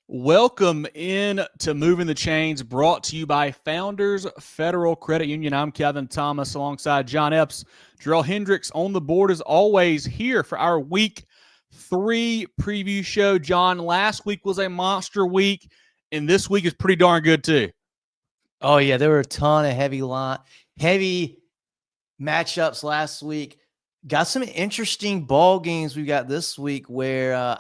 Welcome in to Moving the Chains, brought to you by Founders Federal Credit Union. I'm Kevin Thomas alongside John Epps. Jerel Hendricks on the board as always here for our Week 3 preview show. John, last week was a monster week, and this week is pretty darn good too. Oh, yeah, there were a ton of heavy matchups last week. Got some interesting ball games we got this week where,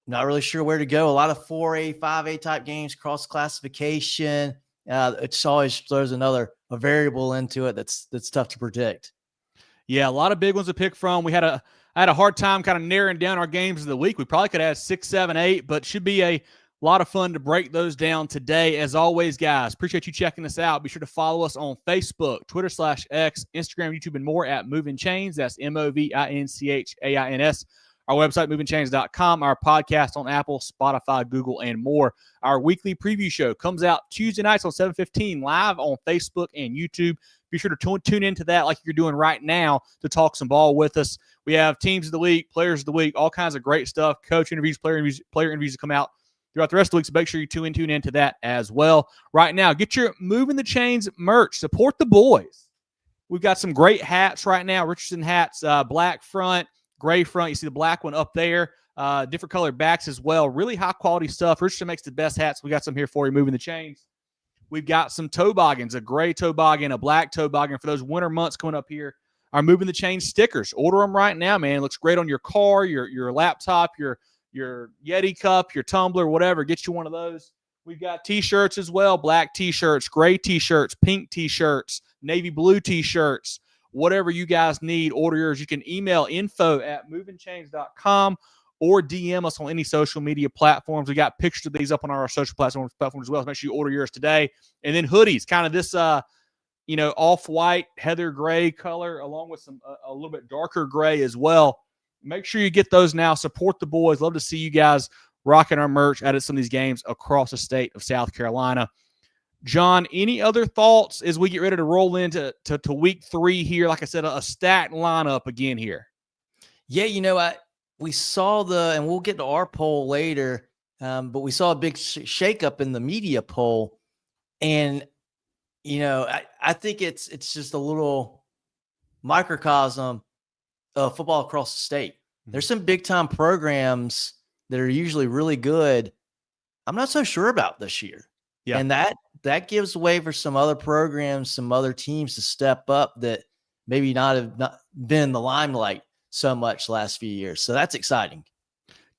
not really sure where to go. A lot of 4A, 5A type games, cross classification. It always throws a variable into it that's tough to predict. Yeah, a lot of big ones to pick from. I had a hard time kind of narrowing down our games of the week. We probably could have had 6, 7, 8, but should be a lot of fun to break those down today. As always, guys, appreciate you checking us out. Be sure to follow us on Facebook, Twitter /X, Instagram, YouTube, and more at Movin Chains. That's MOVINCHAINS. Our website, movingchains.com, our podcast on Apple, Spotify, Google, and more. Our weekly preview show comes out Tuesday nights on 7:15 live on Facebook and YouTube. Be sure to tune into that like you're doing right now to talk some ball with us. We have teams of the week, players of the week, all kinds of great stuff, coach interviews, player interviews to come out throughout the rest of the week, so make sure you tune into that as well. Right now, get your Moving the Chains merch. Support the boys. We've got some great hats right now, Richardson hats, black front, gray front. You see the black one up there. Different colored backs as well. Really high-quality stuff. Richardson makes the best hats. We got some here for you, Moving the Chains. We've got some toboggans, a gray toboggan, a black toboggan for those winter months coming up here. Our Moving the Chains stickers. Order them right now, man. It looks great on your car, your laptop, your Yeti cup, your tumbler, whatever. Get you one of those. We've got T-shirts as well, black T-shirts, gray T-shirts, pink T-shirts, navy blue T-shirts. Whatever you guys need, order yours. You can email info@movingchains.com or DM us on any social media platforms. We got pictures of these up on our social platforms as well. So make sure you order yours today. And then hoodies, kind of this, off-white, heather gray color, along with some a little bit darker gray as well. Make sure you get those now. Support the boys. Love to see you guys rocking our merch at some of these games across the state of South Carolina. John, any other thoughts as we get ready to roll into week 3 here? Like I said, a stacked lineup again here. Yeah, we saw and we'll get to our poll later, but we saw a big shakeup in the media poll. And, I think it's just a little microcosm of football across the state. There's some big-time programs that are usually really good I'm not so sure about this year. Yeah. And that gives way for some other programs, some other teams to step up that maybe not been in the limelight so much last few years. So that's exciting.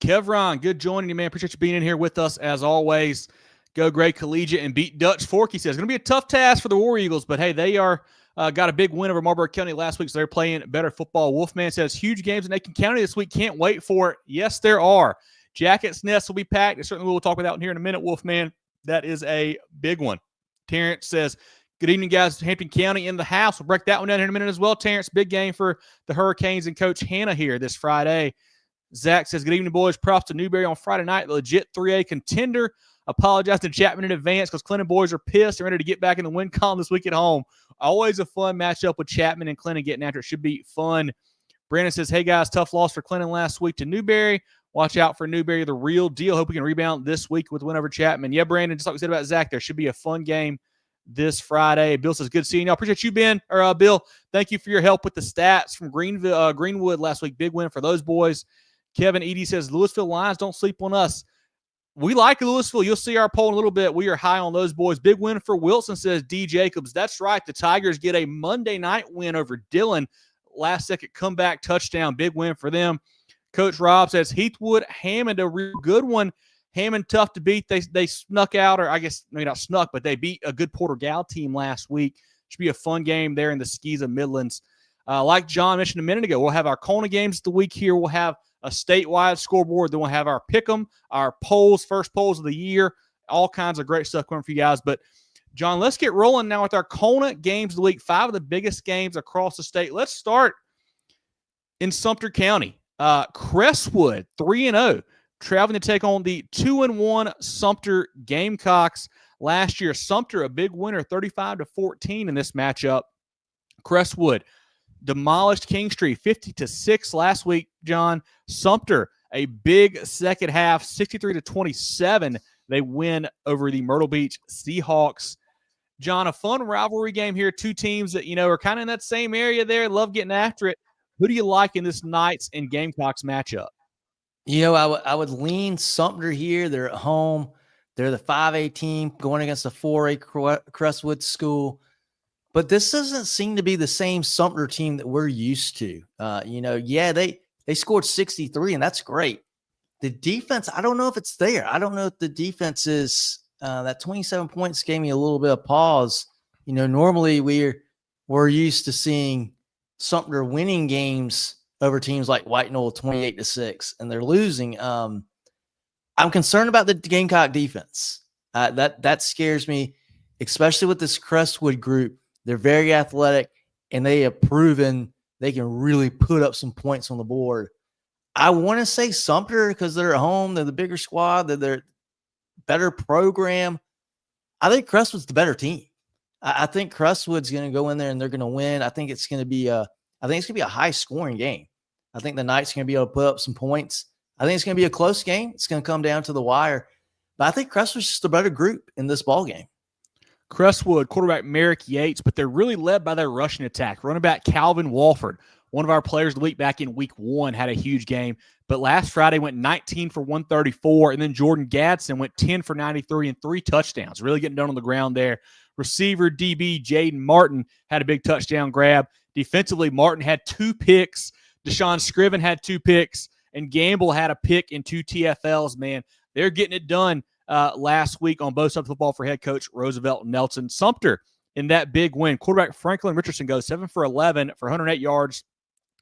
Kevron, good joining you, man. Appreciate you being in here with us as always. Go Gray Collegiate and beat Dutch Fork, he says. It's going to be a tough task for the War Eagles, but hey, they are got a big win over Marlboro County last week, so they're playing better football. Wolfman says, huge games in Aiken County this week. Can't wait for it. Yes, there are. Jackets Nest will be packed. Certainly we'll talk about in here in a minute, Wolfman. That is a big one. Terrence says, good evening, guys. Hampton County in the house. We'll break that one down here in a minute as well. Terrence, big game for the Hurricanes and Coach Hannah here this Friday. Zach says, good evening, boys. Props to Newberry on Friday night. The legit 3A contender. Apologize to Chapman in advance because Clinton boys are pissed and ready to get back in the win column this week at home. Always a fun matchup with Chapman and Clinton getting after it. Should be fun. Brandon says, hey, guys, tough loss for Clinton last week to Newberry. Watch out for Newberry, the real deal. Hope we can rebound this week with win over Chapman. Yeah, Brandon, just like we said about Zach, there should be a fun game this Friday. Bill says, good seeing y'all. Appreciate you, Bill. Thank you for your help with the stats from Greenwood last week. Big win for those boys. Kevin Edie says, Louisville Lions don't sleep on us. We like Louisville. You'll see our poll in a little bit. We are high on those boys. Big win for Wilson, says D. Jacobs. That's right. The Tigers get a Monday night win over Dillon. Last-second comeback touchdown. Big win for them. Coach Rob says Heathwood, Hammond, a real good one. Hammond tough to beat. They snuck out, or I guess maybe not snuck, but they beat a good Porter Gal team last week. Should be a fun game there in the SCISA Midlands. Like John mentioned a minute ago, we'll have our Kona games the week here. We'll have a statewide scoreboard. Then we'll have our pick'em, our polls, first polls of the year, all kinds of great stuff coming for you guys. But John, let's get rolling now with our Kona games of the week. 5 of the biggest games across the state. Let's start in Sumter County. Crestwood 3-0, traveling to take on the 2-1 Sumter Gamecocks. Last year, Sumter a big winner, 35-14 in this matchup. Crestwood demolished Kingstree 50-6 last week, John. Sumter, A big second half, 63-27. They win over the Myrtle Beach Seahawks. John, a fun rivalry game here. Two teams that, are kind of in that same area there. Love getting after it. Who do you like in this Knights and Gamecocks matchup? I would lean Sumter here. They're at home. They're the 5A team going against a 4A Crestwood school. But this doesn't seem to be the same Sumter team that we're used to. They scored 63, and that's great. The defense, I don't know if it's there. I don't know if the defense is that 27 points gave me a little bit of pause. Normally we're used to seeing Sumter winning games over teams like White Knoll 28-6, and they're losing. I'm concerned about the Gamecock defense. That scares me, especially with this Crestwood group. They're very athletic, and they have proven they can really put up some points on the board. I want to say Sumter because they're at home. They're the bigger squad. They're better program. I think Crestwood's the better team. I think Crestwood's going to go in there and they're going to win. I think it's going to be a high scoring game. I think the Knights are going to be able to put up some points. I think it's going to be a close game. It's going to come down to the wire. But I think Crestwood's just a better group in this ball game. Crestwood, quarterback Merrick Yates, but they're really led by their rushing attack. Running back Calvin Walford, one of our players of the week back in week 1, had a huge game. But last Friday went 19 for 134, and then Jordan Gadsden went 10 for 93 and 3 touchdowns. Really getting done on the ground there. Receiver DB Jaden Martin had a big touchdown grab. Defensively, Martin had 2 picks. Deshaun Scriven had 2 picks, and Gamble had a pick and 2 TFLs, man. They're getting it done last week on both sides of the football for head coach Roosevelt Nelson. Sumter in that big win. Quarterback Franklin Richardson goes 7 for 11 for 108 yards.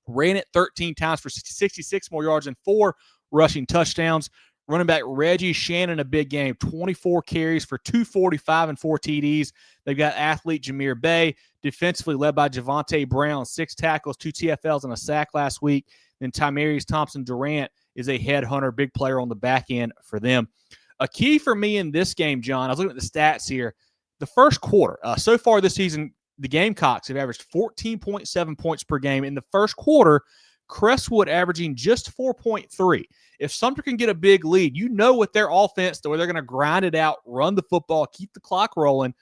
Ran it 13 times for 66 more yards and 4 rushing touchdowns. Running back Reggie Shannon, a big game, 24 carries for 245 and 4 TDs. They've got athlete Jameer Bay, defensively led by Javante Brown, 6 tackles, 2 TFLs, and a sack last week. Then Tymarius Thompson-Durant is a headhunter, big player on the back end for them. A key for me in this game, John, I was looking at the stats here. The first quarter, so far this season, the Gamecocks have averaged 14.7 points per game. In the first quarter, Crestwood averaging just 4.3. If Sumter can get a big lead, with their offense, the way they're going to grind it out, run the football, keep the clock rolling,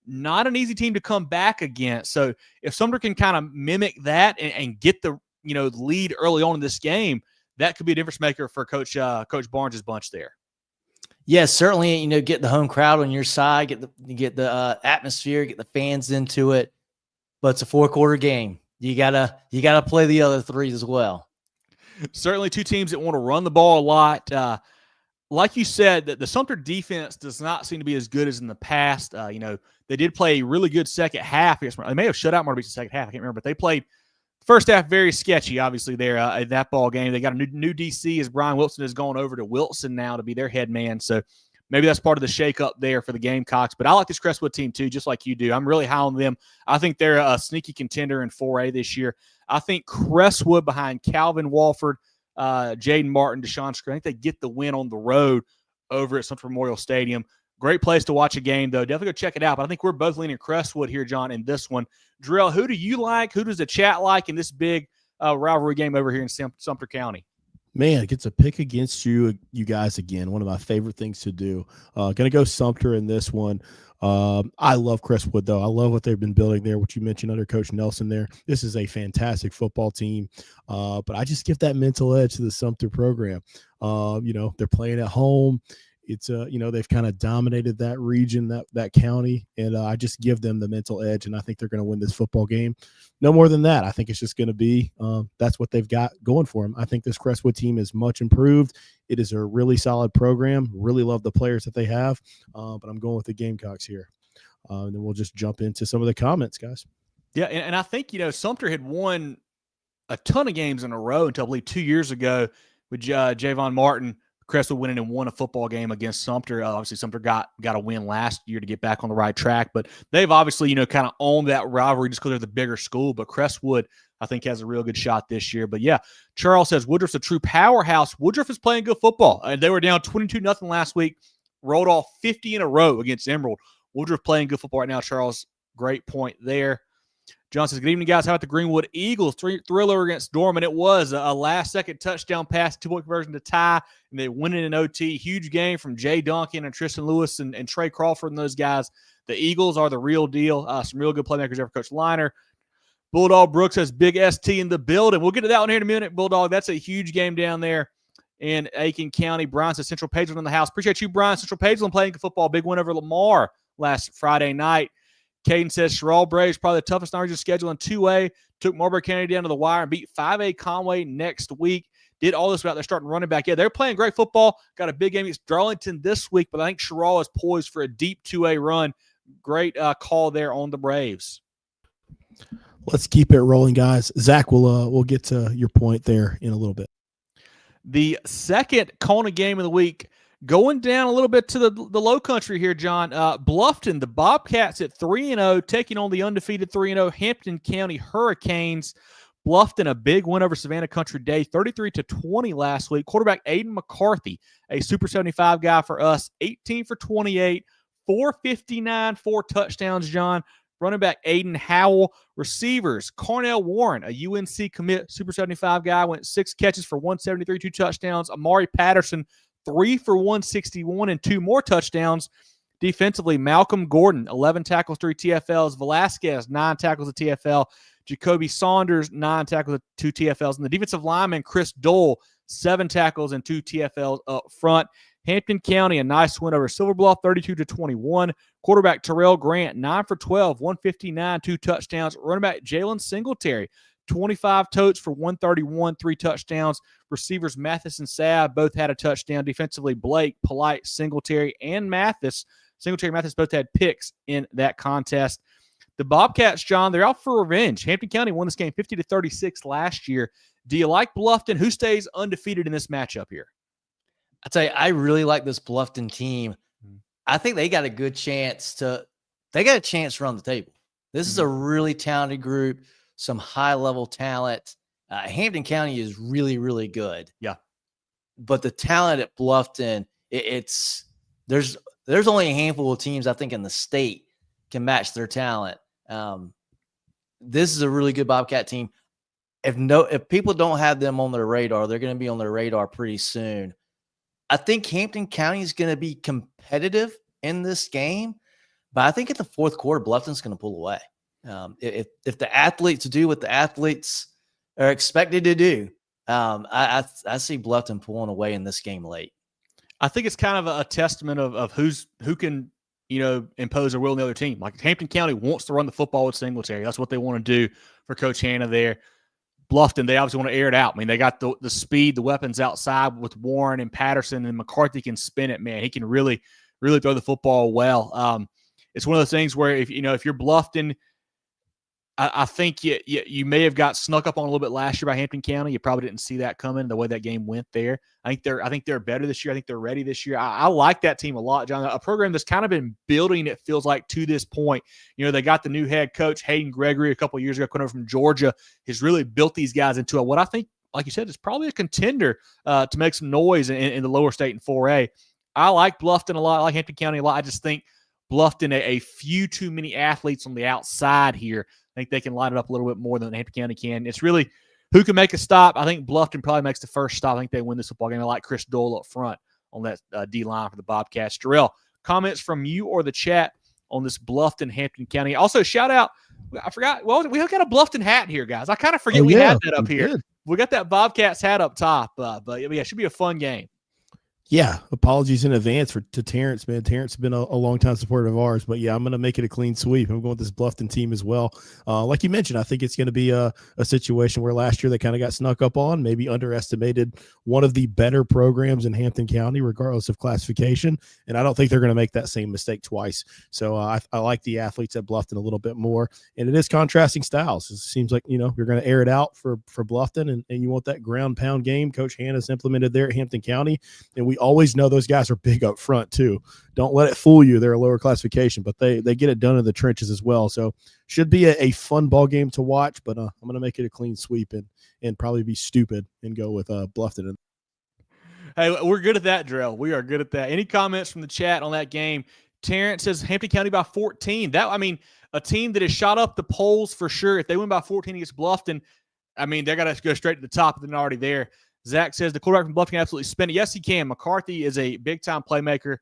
not an easy team to come back against. So if Sumter can kind of mimic that and get the lead early on in this game, that could be a difference maker for Coach Barnes' bunch there. Yes, certainly, get the home crowd on your side, get the atmosphere, get the fans into it. But it's a 4-quarter game. You gotta play the other 3 as well. Certainly 2 teams that want to run the ball a lot. Like you said, that the Sumter defense does not seem to be as good as in the past. They did play a really good second half. They may have shut out Myrtle Beach the second half. I can't remember, but they played first half very sketchy, obviously, there in that ball game. They got a new DC as Brian Wilson has gone over to Wilson now to be their head man. So maybe that's part of the shakeup there for the Gamecocks. But I like this Crestwood team, too, just like you do. I'm really high on them. I think they're a sneaky contender in 4A this year. I think Crestwood behind Calvin Walford, Jaden Martin, Deshaun Scriven, I think they get the win on the road over at Central Memorial Stadium. Great place to watch a game, though. Definitely go check it out. But I think we're both leaning Crestwood here, John, in this one. Jerel, who do you like? Who does the chat like in this big rivalry game over here in Sumter County? Man, it gets a pick against you guys again. One of my favorite things to do. Going to go Sumter in this one. I love Crestwood, though. I love what they've been building there, what you mentioned under Coach Nelson there. This is a fantastic football team. But I just give that mental edge to the Sumter program. They're playing at home. It's they've kind of dominated that region, that county, and I just give them the mental edge, and I think they're going to win this football game. No more than that. I think it's just going to be that's what they've got going for them. I think this Crestwood team is much improved. It is a really solid program. Really love the players that they have, but I'm going with the Gamecocks here. And then we'll just jump into some of the comments, guys. Yeah, and I think Sumter had won a ton of games in a row until I believe 2 years ago with Javon Martin. Crestwood winning and won a football game against Sumter. Obviously, Sumter got a win last year to get back on the right track, but they've obviously, kind of owned that rivalry just because they're the bigger school. But Crestwood, I think, has a real good shot this year. But yeah, Charles says Woodruff's a true powerhouse. Woodruff is playing good football. They were down 22-0 last week, rolled off 50 in a row against Emerald. Woodruff playing good football right now, Charles. Great point there. John says, good evening, guys. How about the Greenwood Eagles? Thriller against Dorman. It was a last-second touchdown pass, 2-point conversion to tie, and they win it in OT. Huge game from Jay Duncan and Tristan Lewis and Trey Crawford and those guys. The Eagles are the real deal. Some real good playmakers there for Coach Liner. Bulldog Brooks has Big ST in the building. We'll get to that one here in a minute, Bulldog. That's a huge game down there in Aiken County. Brian says Central Pageland in the house. Appreciate you, Brian. Central Pageland playing football. Big win over Lamar last Friday night. Caden says Jerel Braves probably the toughest non-regional schedule in 2A. Took Marlboro County down to the wire and beat 5A Conway next week. Did all this without their starting running back. Yeah, they're playing great football. Got a big game against Darlington this week, but I think Jerel is poised for a deep 2A run. Great call there on the Braves. Let's keep it rolling, guys. Zach, we'll get to your point there in a little bit. The second Kona game of the week, going down a little bit to the low country here, John. Bluffton, the Bobcats at 3-0, taking on the undefeated 3-0 Hampton County Hurricanes. Bluffton, a big win over Savannah Country Day, 33-20 last week. Quarterback Aiden McCarthy, a Super 75 guy for us, 18 for 28, 459, 4 touchdowns, John. Running back Aiden Howell. Receivers, Carnell Warren, a UNC commit, Super 75 guy, went 6 catches for 173, 2 touchdowns. Amari Patterson, 3 for 161 and 2 more touchdowns. Defensively, Malcolm Gordon, 11 tackles, 3 TFLs. Velasquez, 9 tackles, a TFL. Jacoby Saunders, 9 tackles, 2 TFLs. And the defensive lineman, Chris Dole, 7 tackles and 2 TFLs up front. Hampton County, a nice win over Silver Bluff, 32-21. Quarterback Terrell Grant, 9 for 12, 159, 2 touchdowns. Running back Jalen Singletary, 25 totes for 131, 3 touchdowns. Receivers Mathis and Sabb both had a touchdown. Defensively, Blake, Polite, Singletary, and Mathis. Singletary and Mathis both had picks in that contest. The Bobcats, John, they're out for revenge. Hampton County won this game 50-36 last year. Do you like Bluffton? Who stays undefeated in this matchup here? I tell you, I really like this Bluffton team. I think they got a good chance to run the table. This is a really talented group, some high-level talent. Hampton County is really, really good. Yeah. But the talent at Bluffton, there's only a handful of teams, I think, in the state can match their talent. This is a really good Bobcat team. If people don't have them on their radar, they're going to be on their radar pretty soon. I think Hampton County is going to be competitive in this game, but I think at the fourth quarter, Bluffton's going to pull away. If the athletes do what the athletes are expected to do, I see Bluffton pulling away in this game late. I think it's kind of a testament of who can impose their will on the other team. Like Hampton County wants to run the football with Singletary. That's what they want to do for Coach Hanna there. Bluffton, they obviously want to air it out. I mean, they got the speed, the weapons outside with Warren and Patterson, and McCarthy can spin it, man. He can really, really throw the football well. It's one of those things where if you're Bluffton, I think you may have got snuck up on a little bit last year by Hampton County. You probably didn't see that coming, the way that game went there. I think they're better this year. I think they're ready this year. I like that team a lot, John. A program that's kind of been building, it feels like, to this point. They got the new head coach, Hayden Gregory, a couple of years ago, coming over from Georgia, has really built these guys into what I think, like you said, is probably a contender to make some noise in the lower state in 4A. I like Bluffton a lot. I like Hampton County a lot. I just think Bluffton, a few too many athletes on the outside here. I think they can line it up a little bit more than Hampton County can. It's really who can make a stop. I think Bluffton probably makes the first stop. I think they win this football game. I like Chris Dole up front on that D-line for the Bobcats. Jerel, comments from you or the chat on this Bluffton, Hampton County. Also, shout out, I forgot, well, we got a Bluffton hat here, guys. I kind of forget we had that up here. Did. We got that Bobcats hat up top, but yeah, it should be a fun game. Yeah, apologies in advance to Terrence, man. Terrence has been a long-time supporter of ours, but yeah, I'm going to make it a clean sweep. I'm going with this Bluffton team as well. Like you mentioned, I think it's going to be a situation where last year they kind of got snuck up on, maybe underestimated one of the better programs in Hampton County, regardless of classification, and I don't think they're going to make that same mistake twice. So I like the athletes at Bluffton a little bit more, and it is contrasting styles. It seems like, you're going to air it out for Bluffton, and you want that ground pound game Coach Hanna's implemented there at Hampton County, and we always know those guys are big up front too. Don't let it fool you. They're a lower classification, but they get it done in the trenches as well. So should be a fun ball game to watch, but I'm going to make it a clean sweep and probably be stupid and go with Bluffton. Hey, we're good at that, Jerel. We are good at that. Any comments from the chat on that game? Terrence says Hampton County by 14. A team that has shot up the polls for sure. If they win by 14 against Bluffton, they got to go straight to the top if they're not already there. Zach says the quarterback from Bluffton can absolutely spin it. Yes, he can. McCarthy is a big-time playmaker.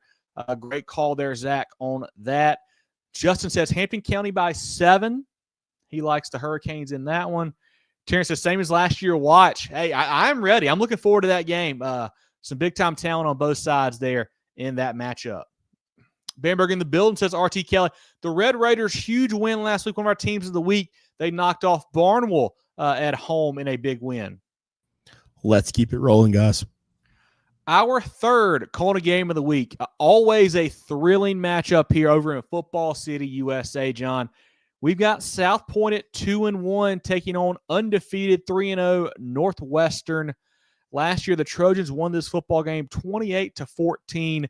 Great call there, Zach, on that. Justin says Hampton County by 7. He likes the Hurricanes in that one. Terrence says same as last year. Watch. Hey, I'm ready. I'm looking forward to that game. Some big-time talent on both sides there in that matchup. Bamberg in the building says RT Kelly. The Red Raiders, huge win last week. One of our teams of the week. They knocked off Barnwell at home in a big win. Let's keep it rolling, guys. Our third Kona game of the week. Always a thrilling matchup here over in Football City, USA, John. We've got South Pointe at 2-1 taking on undefeated 3-0 Northwestern. Last year, the Trojans won this football game 28-14.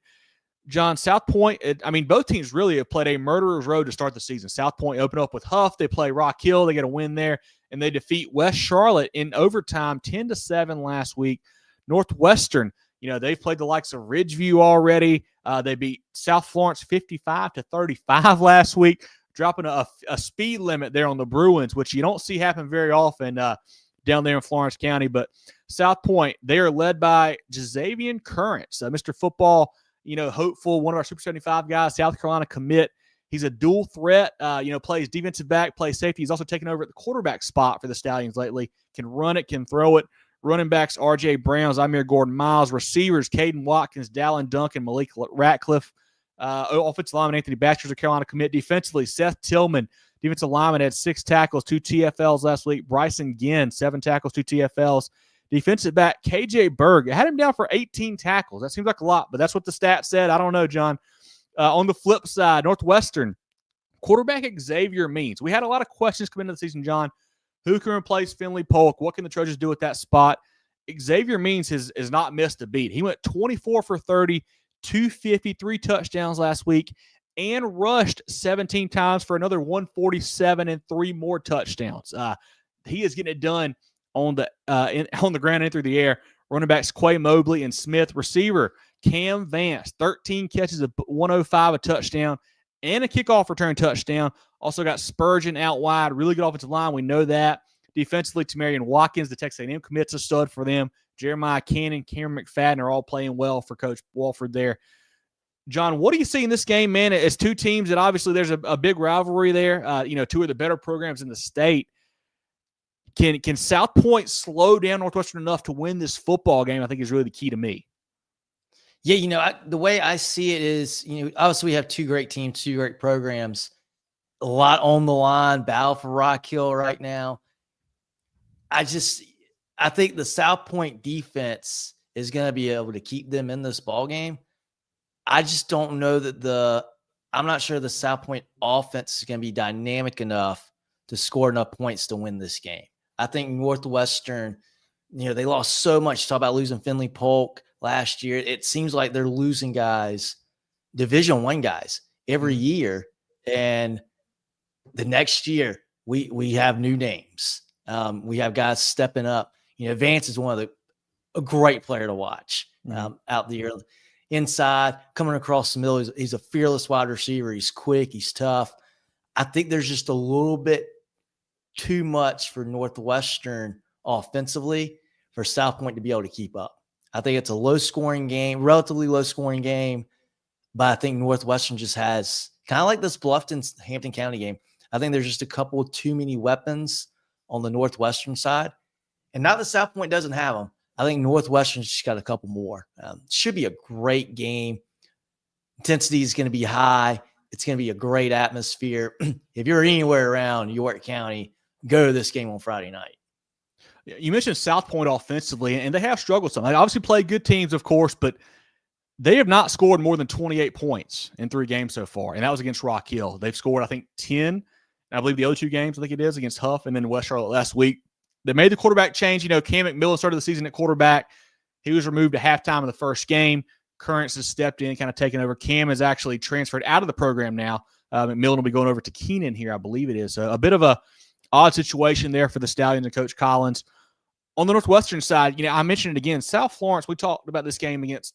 John, South Pointe, both teams really have played a murderer's road to start the season. South Pointe opened up with Huff. They play Rock Hill. They get a win there, and they defeat West Charlotte in overtime 10-7 last week. Northwestern, they've played the likes of Ridgeview already. They beat South Florence 55-35 last week, dropping a speed limit there on the Bruins, which you don't see happen very often down there in Florence County. But South Pointe, they are led by Jazavian Currents, Mr. Football, hopeful, one of our Super 75 guys, South Carolina commit. He's a dual threat, plays defensive back, plays safety. He's also taken over at the quarterback spot for the Stallions lately. Can run it, can throw it. Running backs, R.J. Brown, Zamir Gordon-Miles. Receivers, Caden Watkins, Dallin Duncan, Malik Ratcliffe. Offensive lineman, Anthony Baxter's a Carolina commit. Defensively, Seth Tillman, defensive lineman, had 6 tackles, 2 TFLs last week. Bryson Ginn, 7 tackles, 2 TFLs. Defensive back, KJ Berg. I had him down for 18 tackles. That seems like a lot, but that's what the stat said. I don't know, John. On the flip side, Northwestern, quarterback Xavier Means. We had a lot of questions coming into the season, John. Who can replace Finley Polk? What can the Trojans do at that spot? Xavier Means has not missed a beat. He went 24 for 30, 253 touchdowns last week, and rushed 17 times for another 147 and 3 more touchdowns. He is getting it done on the ground and through the air. Running backs Quay Mobley and Smith. Receiver Cam Vance, 13 catches of 105, a touchdown, and a kickoff return touchdown. Also got Spurgeon out wide. Really good offensive line. We know that. Defensively, Tamarian Watkins, the Texas A&M commits, a stud for them. Jeremiah Cannon, Cameron McFadden are all playing well for Coach Walford there. John, what do you see in this game, man? It's two teams that obviously there's a big rivalry there. Two of the better programs in the state. Can South Pointe slow down Northwestern enough to win this football game? I think is really the key to me. Yeah, the way I see it is, obviously we have 2 great teams, 2 great programs, a lot on the line, battle for Rock Hill right now. I think the South Pointe defense is going to be able to keep them in this ball game. I just don't know that I'm not sure the South Pointe offense is going to be dynamic enough to score enough points to win this game. I think Northwestern, they lost so much. Talk about losing Finley Polk last year. It seems like they're losing guys, Division I guys, every year. And the next year, we have new names. We have guys stepping up. Vance is a great player to watch out there. Inside, coming across the middle, he's a fearless wide receiver. He's quick. He's tough. I think there's just a little bit too much for Northwestern offensively for South Pointe to be able to keep up. I think it's a low-scoring game, relatively low-scoring game, but I think Northwestern just has, kind of like this Bluffton-Hampton County game, I think there's just a couple of too many weapons on the Northwestern side. And not that South Pointe doesn't have them. I think Northwestern's just got a couple more. Should be a great game. Intensity is going to be high. It's going to be a great atmosphere. If you're anywhere around York County, go to this game on Friday night. You mentioned South Pointe offensively, and they have struggled some. They obviously play good teams, of course, but they have not scored more than 28 points in 3 games so far, and that was against Rock Hill. They've scored, I think, 10. I believe the other 2 games, I think it is, against Huff and then West Charlotte last week. They made the quarterback change. Cam McMillan started the season at quarterback. He was removed at halftime of the first game. Currents has stepped in, kind of taken over. Cam is actually transferred out of the program now. McMillan will be going over to Keenan here, I believe it is. So a bit of a odd situation there for the Stallions and Coach Collins. On the Northwestern side, I mentioned it again, South Florence, we talked about this game against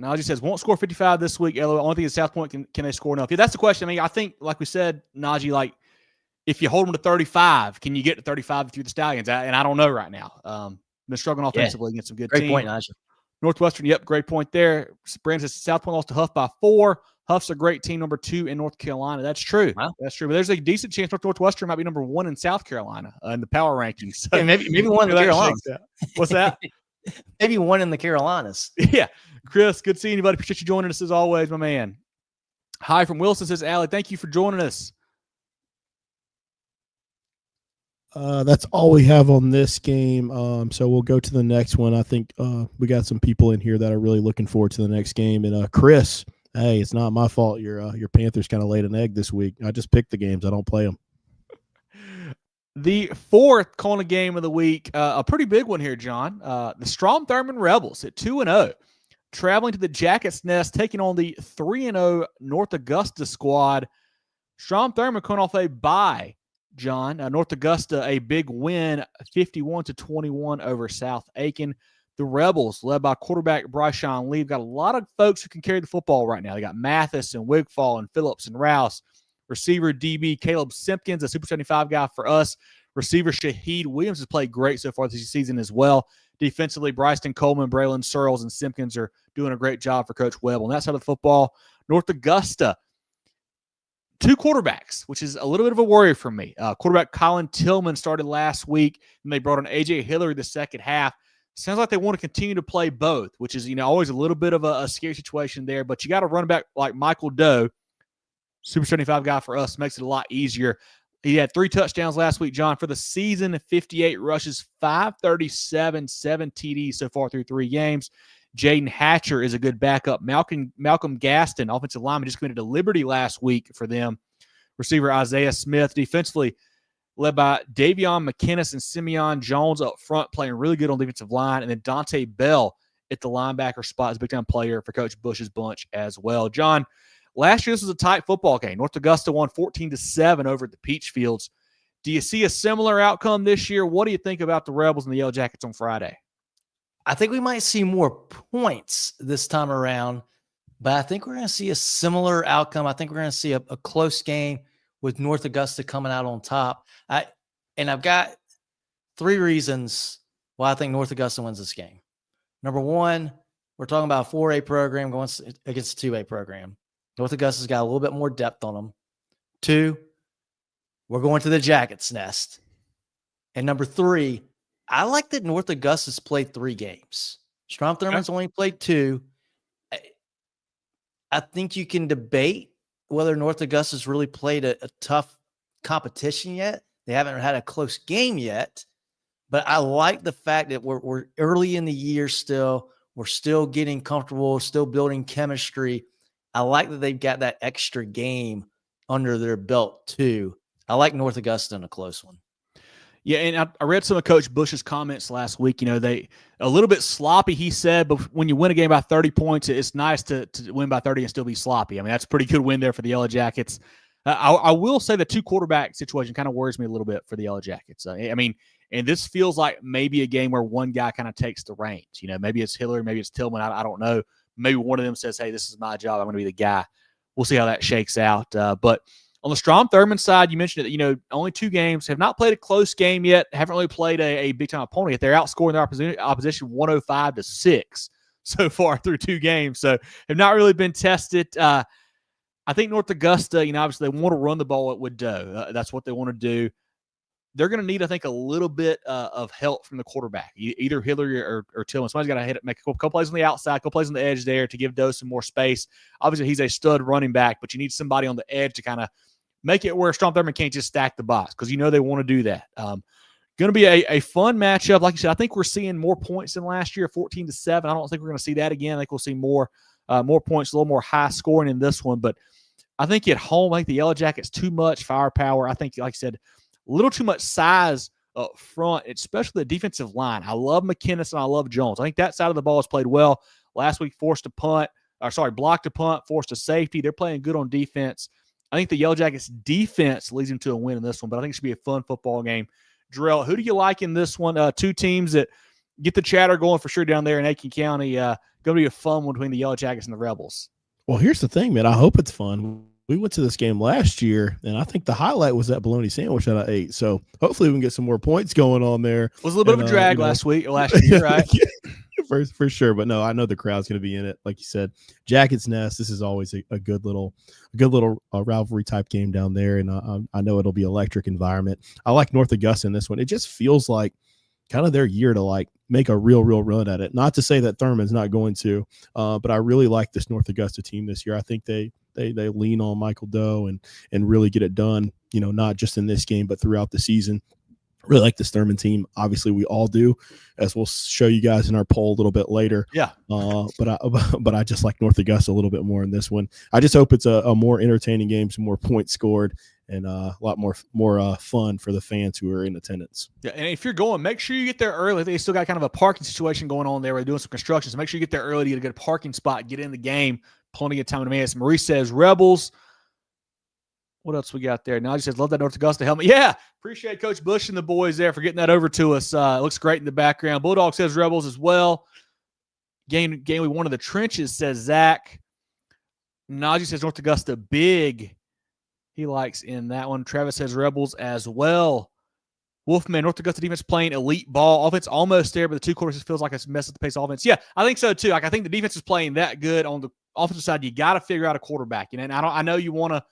Najee says, won't score 55 this week. LOL. Only thing is South Pointe, can they score enough? Yeah, that's the question. I mean, I think, like we said, Najee, like, if you hold them to 35, can you get to 35 if you're the Stallions? And I don't know right now. Been struggling offensively against some good teams. Great point, Najee. Northwestern, yep, great point there. Brandon says South Pointe lost to Huff by 4. Huff's a great team, number 2 in North Carolina. That's true. Wow. That's true. But there's a decent chance Northwestern might be number 1 in South Carolina in the power rankings. So yeah, maybe one in the Carolinas. What's that? Maybe one in the Carolinas. Yeah. Chris, good seeing you, buddy. Appreciate you joining us as always, my man. Hi from Wilson says, Allie, thank you for joining us. That's all we have on this game. So we'll go to the next one. I think we got some people in here that are really looking forward to the next game. And Chris, hey, it's not my fault. Your Panthers kind of laid an egg this week. I just picked the games. I don't play them. The fourth Kona game of the week, a pretty big one here, John. The Strom Thurmond Rebels at 2-0, traveling to the Jackets Nest, taking on the 3-0 North Augusta squad. Strom Thurmond coming off a bye. John, North Augusta, a big win, 51-21 over South Aiken. The Rebels, led by quarterback Bryshon Lee, got a lot of folks who can carry the football right now. They got Mathis and Wigfall and Phillips and Rouse. Receiver DB Caleb Simpkins, a Super 75 guy for us. Receiver Shaheed Williams has played great so far this season as well. Defensively, Bryson Coleman, Braylon Searles, and Simpkins are doing a great job for Coach Webb. On that side of the football, North Augusta, 2 quarterbacks, which is a little bit of a worry for me. Quarterback Colin Tillman started last week, and they brought in A.J. Hillary the second half. Sounds like they want to continue to play both, which is, always a little bit of a scary situation there. But you got a running back like Michael Doe, Super 75 guy for us, makes it a lot easier. He had 3 touchdowns last week, John, for the season, 58 rushes, 537, 7 TDs so far through 3 games. Jaden Hatcher is a good backup. Malcolm Gaston, offensive lineman, just committed to Liberty last week for them. Receiver Isaiah Smith, defensively led by Davion McKinnis and Simeon Jones up front, playing really good on the defensive line. And then Dante Bell at the linebacker spot is a big-time player for Coach Bush's bunch as well. John, last year this was a tight football game. North Augusta won 14-7 over at the Peachfields. Do you see a similar outcome this year? What do you think about the Rebels and the Yellow Jackets on Friday? I think we might see more points this time around, but I think we're going to see a similar outcome. I think we're going to see a close game with North Augusta coming out on top. I've got 3 reasons why I think North Augusta wins this game. Number 1, we're talking about a 4A program going against a 2A program. North Augusta's got a little bit more depth on them. 2, we're going to the Jackets Nest. And number 3, I like that North Augusta's played 3 games. Strom Thurmond's only played 2. I think you can debate whether North Augusta's really played a tough competition yet. They haven't had a close game yet. But I like the fact that we're early in the year still. We're still getting comfortable, still building chemistry. I like that they've got that extra game under their belt, too. I like North Augusta in a close one. Yeah, and I read some of Coach Bush's comments last week. They a little bit sloppy, he said, but when you win a game by 30 points, it's nice to win by 30 and still be sloppy. I mean, that's a pretty good win there for the Yellow Jackets. I will say the 2 quarterback situation kind of worries me a little bit for the Yellow Jackets. And this feels like maybe a game where one guy kind of takes the reins. Maybe it's Hillary, maybe it's Tillman. I don't know. Maybe one of them says, hey, this is my job. I'm going to be the guy. We'll see how that shakes out. But on the Strom Thurmond side, you mentioned it, only 2 games, have not played a close game yet, haven't really played a big-time opponent yet. They're outscoring their opposition 105-6 so far through 2 games, so have not really been tested. I think North Augusta, obviously they want to run the ball with Doe. That's what they want to do. They're going to need, I think, a little bit of help from the quarterback, either Hillary or Tillman. Somebody's got to make a couple plays on the outside, a couple plays on the edge there to give Doe some more space. Obviously, he's a stud running back, but you need somebody on the edge to kind of make it where Strom Thurmond can't just stack the box because they want to do that. Going to be a fun matchup. Like you said, I think we're seeing more points than last year, 14-7. I don't think we're going to see that again. I think we'll see more points, a little more high scoring in this one. But I think at home, I think the Yellow Jackets too much firepower. I think, like I said, a little too much size up front, especially the defensive line. I love McKinnis and I love Jones. I think that side of the ball has played well. Last week, blocked a punt, forced a safety. They're playing good on defense. I think the Yellow Jackets defense leads them to a win in this one, but I think it should be a fun football game. Jerel, who do you like in this one? 2 teams that get the chatter going for sure down there in Aiken County. going to be a fun one between the Yellow Jackets and the Rebels. Well, here's the thing, man. I hope it's fun. We went to this game last year, and I think the highlight was that bologna sandwich that I ate. So hopefully we can get some more points going on there. It was a little bit of a drag last year, right? For sure. But no, I know the crowd's going to be in it. Like you said, Jackets Nest. This is always a good little rivalry type game down there, and I know it'll be electric environment. I like North Augusta in this one. It just feels like kind of their year to like make a real run at it. Not to say that Thurmond's not going to, but I really like this North Augusta team this year. I think they lean on Michael Doe and really get it done, not just in this game, but throughout the season. Really like this Thurmond team. Obviously, we all do, as we'll show you guys in our poll a little bit later. Yeah. But I just like North Augusta a little bit more in this one. I just hope it's a more entertaining game, some more points scored, and a lot more fun for the fans who are in attendance. Yeah, and if you're going, make sure you get there early. They still got kind of a parking situation going on there. We're doing some construction, so make sure you get there early to get a good parking spot, get in the game. Plenty of time in advance. Marie says Rebels. What else we got there? Najee says, love that North Augusta helmet. Yeah, appreciate Coach Bush and the boys there for getting that over to us. It looks great in the background. Bulldog says Rebels as well. Game we won in the trenches, says Zach. Najee says North Augusta big. He likes in that one. Travis says Rebels as well. Wolfman, North Augusta defense playing elite ball. Offense almost there, but the two quarters feels like it's messed up the pace of offense. Yeah, I think so too. Like I think the defense is playing that good. On the offensive side, you got to figure out a quarterback. And I know you want to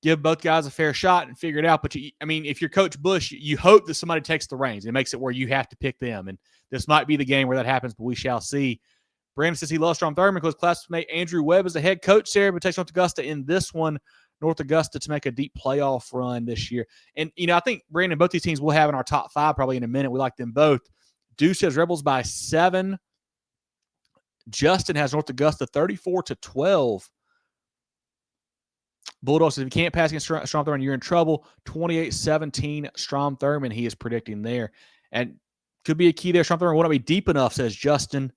give both guys a fair shot and figure it out. But if you're Coach Bush, you hope that somebody takes the reins. It makes it where you have to pick them. And this might be the game where that happens, but we shall see. Brandon says he loves Strom Thurmond because classmate Andrew Webb is the head coach there, but takes North Augusta in this one. North Augusta to make a deep playoff run this year. And, I think, Brandon, both these teams we'll have in our top 5 probably in a minute. We like them both. Deuce says Rebels by 7. Justin has North Augusta 34-12. Bulldog says if you can't pass against Strom Thurmond, you're in trouble. 28-17 Strom Thurmond he is predicting there. And could be a key there. Strom Thurmond won't be deep enough, says Justin.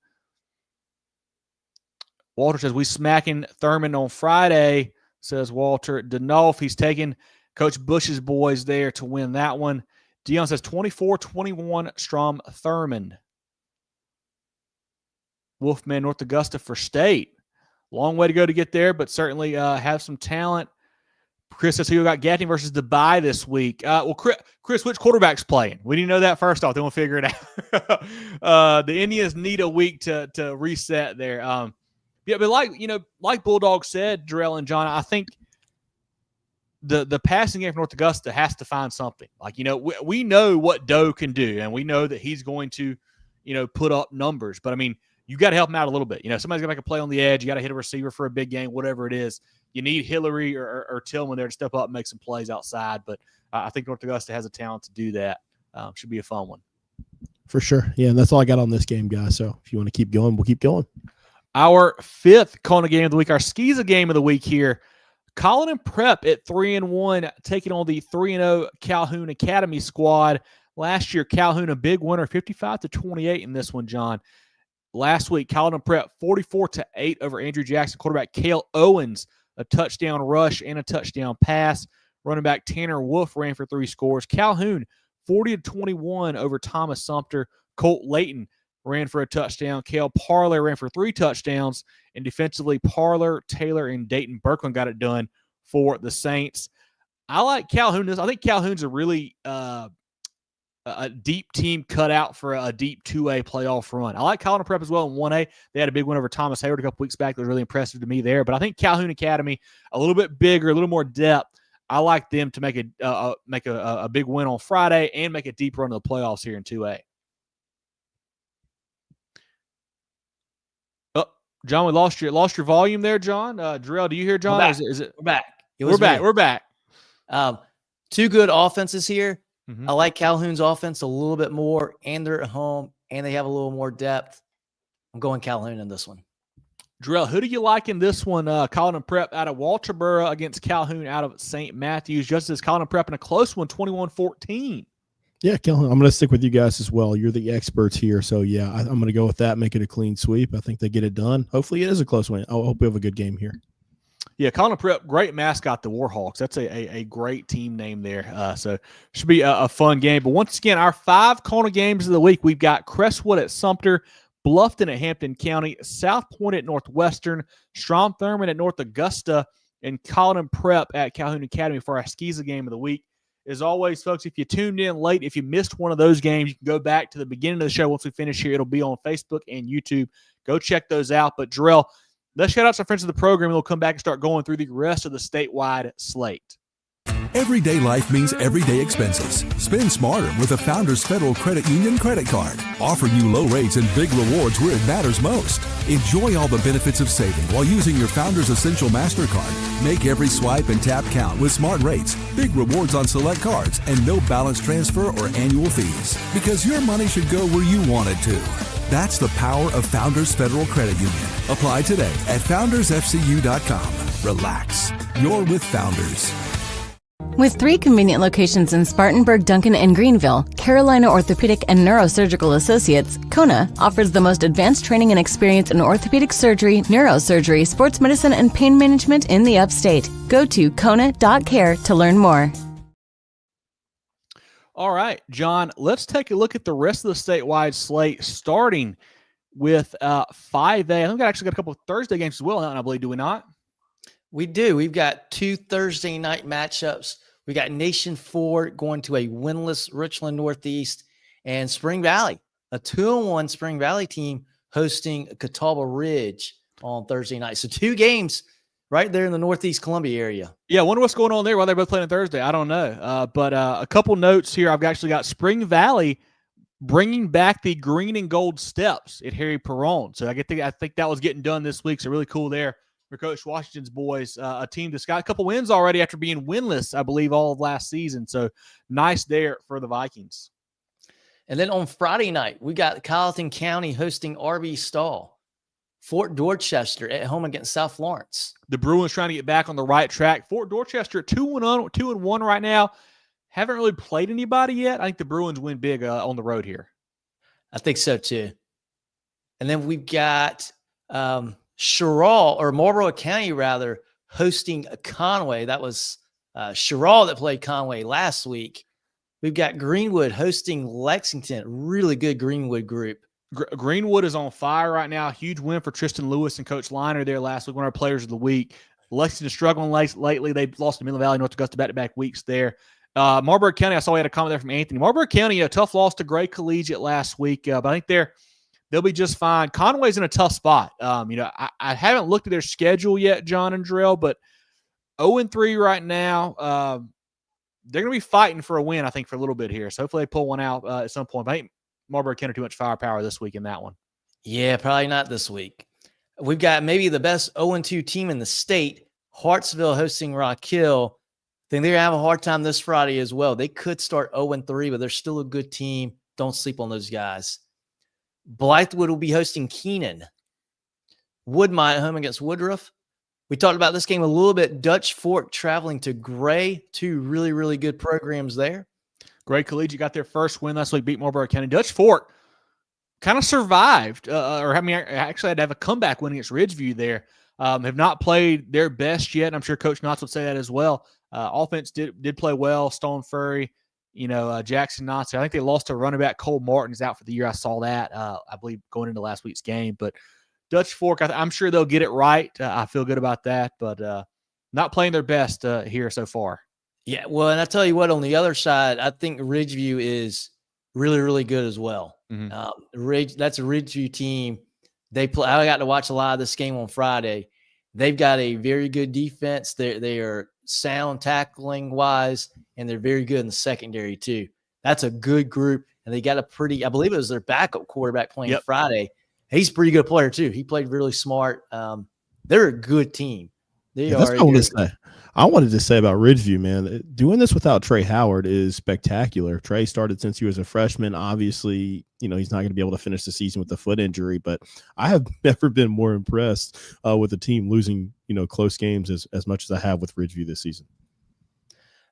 Walter says we smacking Thurmond on Friday, says Walter. Denolf, he's taking Coach Bush's boys there to win that one. Dion says 24-21 Strom Thurmond. Wolfman, North Augusta for state. Long way to go to get there, but certainly have some talent. Chris says, who got Gatlin versus Dubai this week? Chris, which quarterback's playing? We need to know that first off, then we'll figure it out. The Indians need a week to reset there. Yeah, but like Bulldog said, Jerel and John, I think the passing game for North Augusta has to find something. We know what Doe can do, and we know that he's going to, put up numbers. But, you got to help him out a little bit. Somebody's going to make a play on the edge. You got to hit a receiver for a big game, whatever it is. You need Hillary or Tillman there to step up and make some plays outside. But I think North Augusta has a talent to do that. Should be a fun one. For sure. Yeah, and that's all I got on this game, guys. So if you want to keep going, we'll keep going. Our 5th Kona game of the week, our SCISA game of the week here. Colleton Prep at 3-1, taking on the 3-0 Calhoun Academy squad. Last year, Calhoun a big winner, 55-28 in this one, John. Last week, Colleton Prep 44-8 over Andrew Jackson. Quarterback Cale Owens, a touchdown rush and a touchdown pass. Running back Tanner Wolf ran for 3 scores. Calhoun 40-21 over Thomas Sumter. Colt Layton ran for a touchdown. Cale Parler ran for 3 touchdowns. And defensively, Parler, Taylor, and Dayton Birkland got it done for the Saints. I like Calhoun. I think Calhoun's a really a deep team cut out for a deep 2A playoff run. I like Colleton Prep as well in 1A. They had a big win over Thomas Hayward a couple weeks back. That was really impressive to me there. But I think Calhoun Academy, a little bit bigger, a little more depth. I like them to make a big win on Friday and make a deep run to the playoffs here in 2A. Oh, John, we lost your volume there, John. Jerel, do you hear John? We're back. We're back. 2 good offenses here. Mm-hmm. I like Calhoun's offense a little bit more, and they're at home, and they have a little more depth. I'm going Calhoun in this one. Jerel, who do you like in this one? Colleton Prep out of Walterboro against Calhoun out of St. Matthews. Just as Colleton Prep in a close one, 21-14. Yeah, Calhoun, I'm going to stick with you guys as well. You're the experts here. So, yeah, I'm going to go with that, make it a clean sweep. I think they get it done. Hopefully it is a close win. I hope we have a good game here. Yeah, Colleton Prep, great mascot, the Warhawks. That's a great team name there. So should be a fun game. But once again, our 5 Kona games of the week, we've got Crestwood at Sumter, Bluffton at Hampton County, South Pointe at Northwestern, Strom Thurmond at North Augusta, and Colleton Prep at Calhoun Academy for our SCISA game of the week. As always, folks, if you tuned in late, if you missed one of those games, you can go back to the beginning of the show. Once we finish here, it'll be on Facebook and YouTube. Go check those out. But, Jerel, let's shout out to our friends of the program, and we'll come back and start going through the rest of the statewide slate. Everyday life means everyday expenses. Spend smarter with a Founders Federal Credit Union credit card, offering you low rates and big rewards where it matters most. Enjoy all the benefits of saving while using your Founders Essential MasterCard. Make every swipe and tap count with smart rates, big rewards on select cards, and no balance transfer or annual fees. Because your money should go where you want it to. That's the power of Founders Federal Credit Union. Apply today at foundersfcu.com. Relax. You're with Founders. With 3 convenient locations in Spartanburg, Duncan, and Greenville, Carolina Orthopaedic and Neurosurgical Associates, Kona offers the most advanced training and experience in orthopedic surgery, neurosurgery, sports medicine, and pain management in the upstate. Go to kona.care to learn more. All right, John, let's take a look at the rest of the statewide slate, starting with 5A. I think we actually got a couple of Thursday games as well, I believe, do we not? We do. We've got 2 Thursday night matchups. We got Nation Ford going to a winless Richland Northeast, and Spring Valley, a 2-1 Spring Valley team hosting Catawba Ridge on Thursday night. So 2 games right there in the Northeast Columbia area. Yeah, I wonder what's going on there while they're both playing on Thursday. I don't know. But a couple notes here. I've actually got Spring Valley bringing back the green and gold steps at Harry Perron. So I think that was getting done this week. So really cool there for Coach Washington's boys, a team that's got a couple wins already after being winless, I believe, all of last season. So nice there for the Vikings. And then on Friday night, we got Colleton County hosting RB Stall. Fort Dorchester at home against South Florence. The Bruins trying to get back on the right track. Fort Dorchester 2-1 right now. Haven't really played anybody yet. I think the Bruins win big on the road here. I think so too. And then we've got Sherall, or Marlboro County rather, hosting Conway. That was Sherall that played Conway last week. We've got Greenwood hosting Lexington. Really good Greenwood group. Greenwood is on fire right now. Huge win for Tristan Lewis and Coach Liner there last week, one of our players of the week. Lexington struggling lately. They've lost to Midland Valley, North Augusta back-to-back weeks there. Marlboro County, I saw we had a comment there from Anthony. Marlboro County, a tough loss to Gray Collegiate last week, but I think they'll be just fine. Conway's in a tough spot. I haven't looked at their schedule yet, John and Jerel, but 0-3 right now. They're going to be fighting for a win, I think, for a little bit here. So hopefully they pull one out at some point. But I think Marlboro County too much firepower this week in that one. Yeah, probably not this week. We've got maybe the best 0-2 team in the state, Hartsville hosting Rock Hill. I think they're going to have a hard time this Friday as well. They could start 0-3, but they're still a good team. Don't sleep on those guys. Blythewood will be hosting Keenan. Woodmont at home against Woodruff. We talked about this game a little bit. Dutch Fork traveling to Gray. 2 really, really good programs there. Gray Collegiate got their first win last week, beat Marlboro County. Dutch Fork kind of survived, actually had to have a comeback win against Ridgeview there. Have not played their best yet. I'm sure Coach Knotts would say that as well. Offense did play well. Stone Furry, Jackson Knotts. I think they lost to running back Cole Martin is out for the year. I saw that, I believe, going into last week's game. But Dutch Fork, I'm sure they'll get it right. I feel good about that, but not playing their best here so far. Yeah, well, and I tell you what, on the other side, I think Ridgeview is really, really good as well. Mm-hmm. That's a Ridgeview team. I got to watch a lot of this game on Friday. They've got a very good defense. They are sound tackling wise, and they're very good in the secondary too. That's a good group, and they got I believe it was their backup quarterback playing Friday. He's a pretty good player too. He played really smart. They're a good team. That's what I wanted to say. I wanted to say about Ridgeview, man, doing this without Trey Howard is spectacular. Trey started since he was a freshman. Obviously, he's not going to be able to finish the season with a foot injury, but I have never been more impressed with the team losing, close games as much as I have with Ridgeview this season.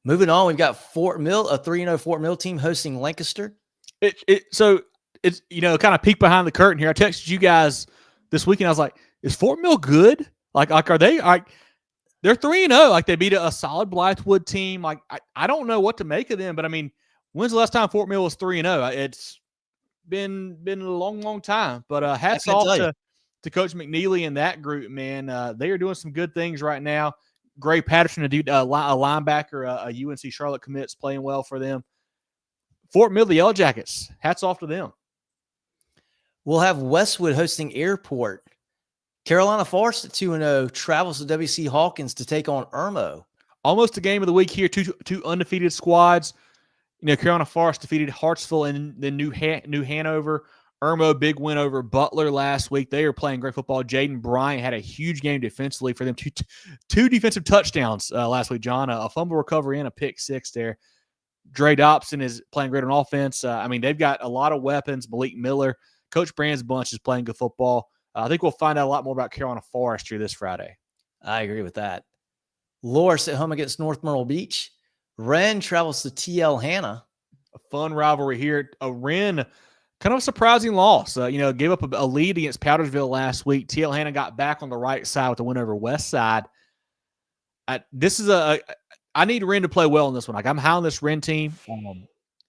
Moving on, we've got Fort Mill, a 3-0 Fort Mill team hosting Lancaster. So it's, kind of peek behind the curtain here. I texted you guys this weekend. I was like, is Fort Mill good? Like are they they're 3-0. Like they beat a solid Blythewood team. Like I don't know what to make of them, but I mean, when's the last time Fort Mill was 3-0? been a long time. But hats can't off tell you. to Coach McNeely and that group, man. They are doing some good things right now. Gray Patterson, a linebacker, a UNC Charlotte commits, playing well for them. Fort Mill, the Yellow Jackets, hats off to them. We'll have Westwood hosting Airport. Carolina Forest at 2-0 travels to WC Hawkins to take on Irmo. Almost a game of the week here. Two undefeated squads. Carolina Forest defeated Hartsville and then New Hanover. Irmo, big win over Butler last week. They are playing great football. Jaden Bryant had a huge game defensively for them. Two defensive touchdowns last week, John. A fumble recovery and a pick six there. Dre Dobson is playing great on offense. They've got a lot of weapons. Malik Miller. Coach Brand's bunch is playing good football. I think we'll find out a lot more about Carolina Forest here this Friday. I agree with that. Loris at home against North Myrtle Beach. Wren travels to TL Hanna. A fun rivalry here. Wren, kind of a surprising loss. Gave up a lead against Powdersville last week. TL Hanna got back on the right side with the win over West Side. I need Wren to play well in this one. I'm high on this Wren team,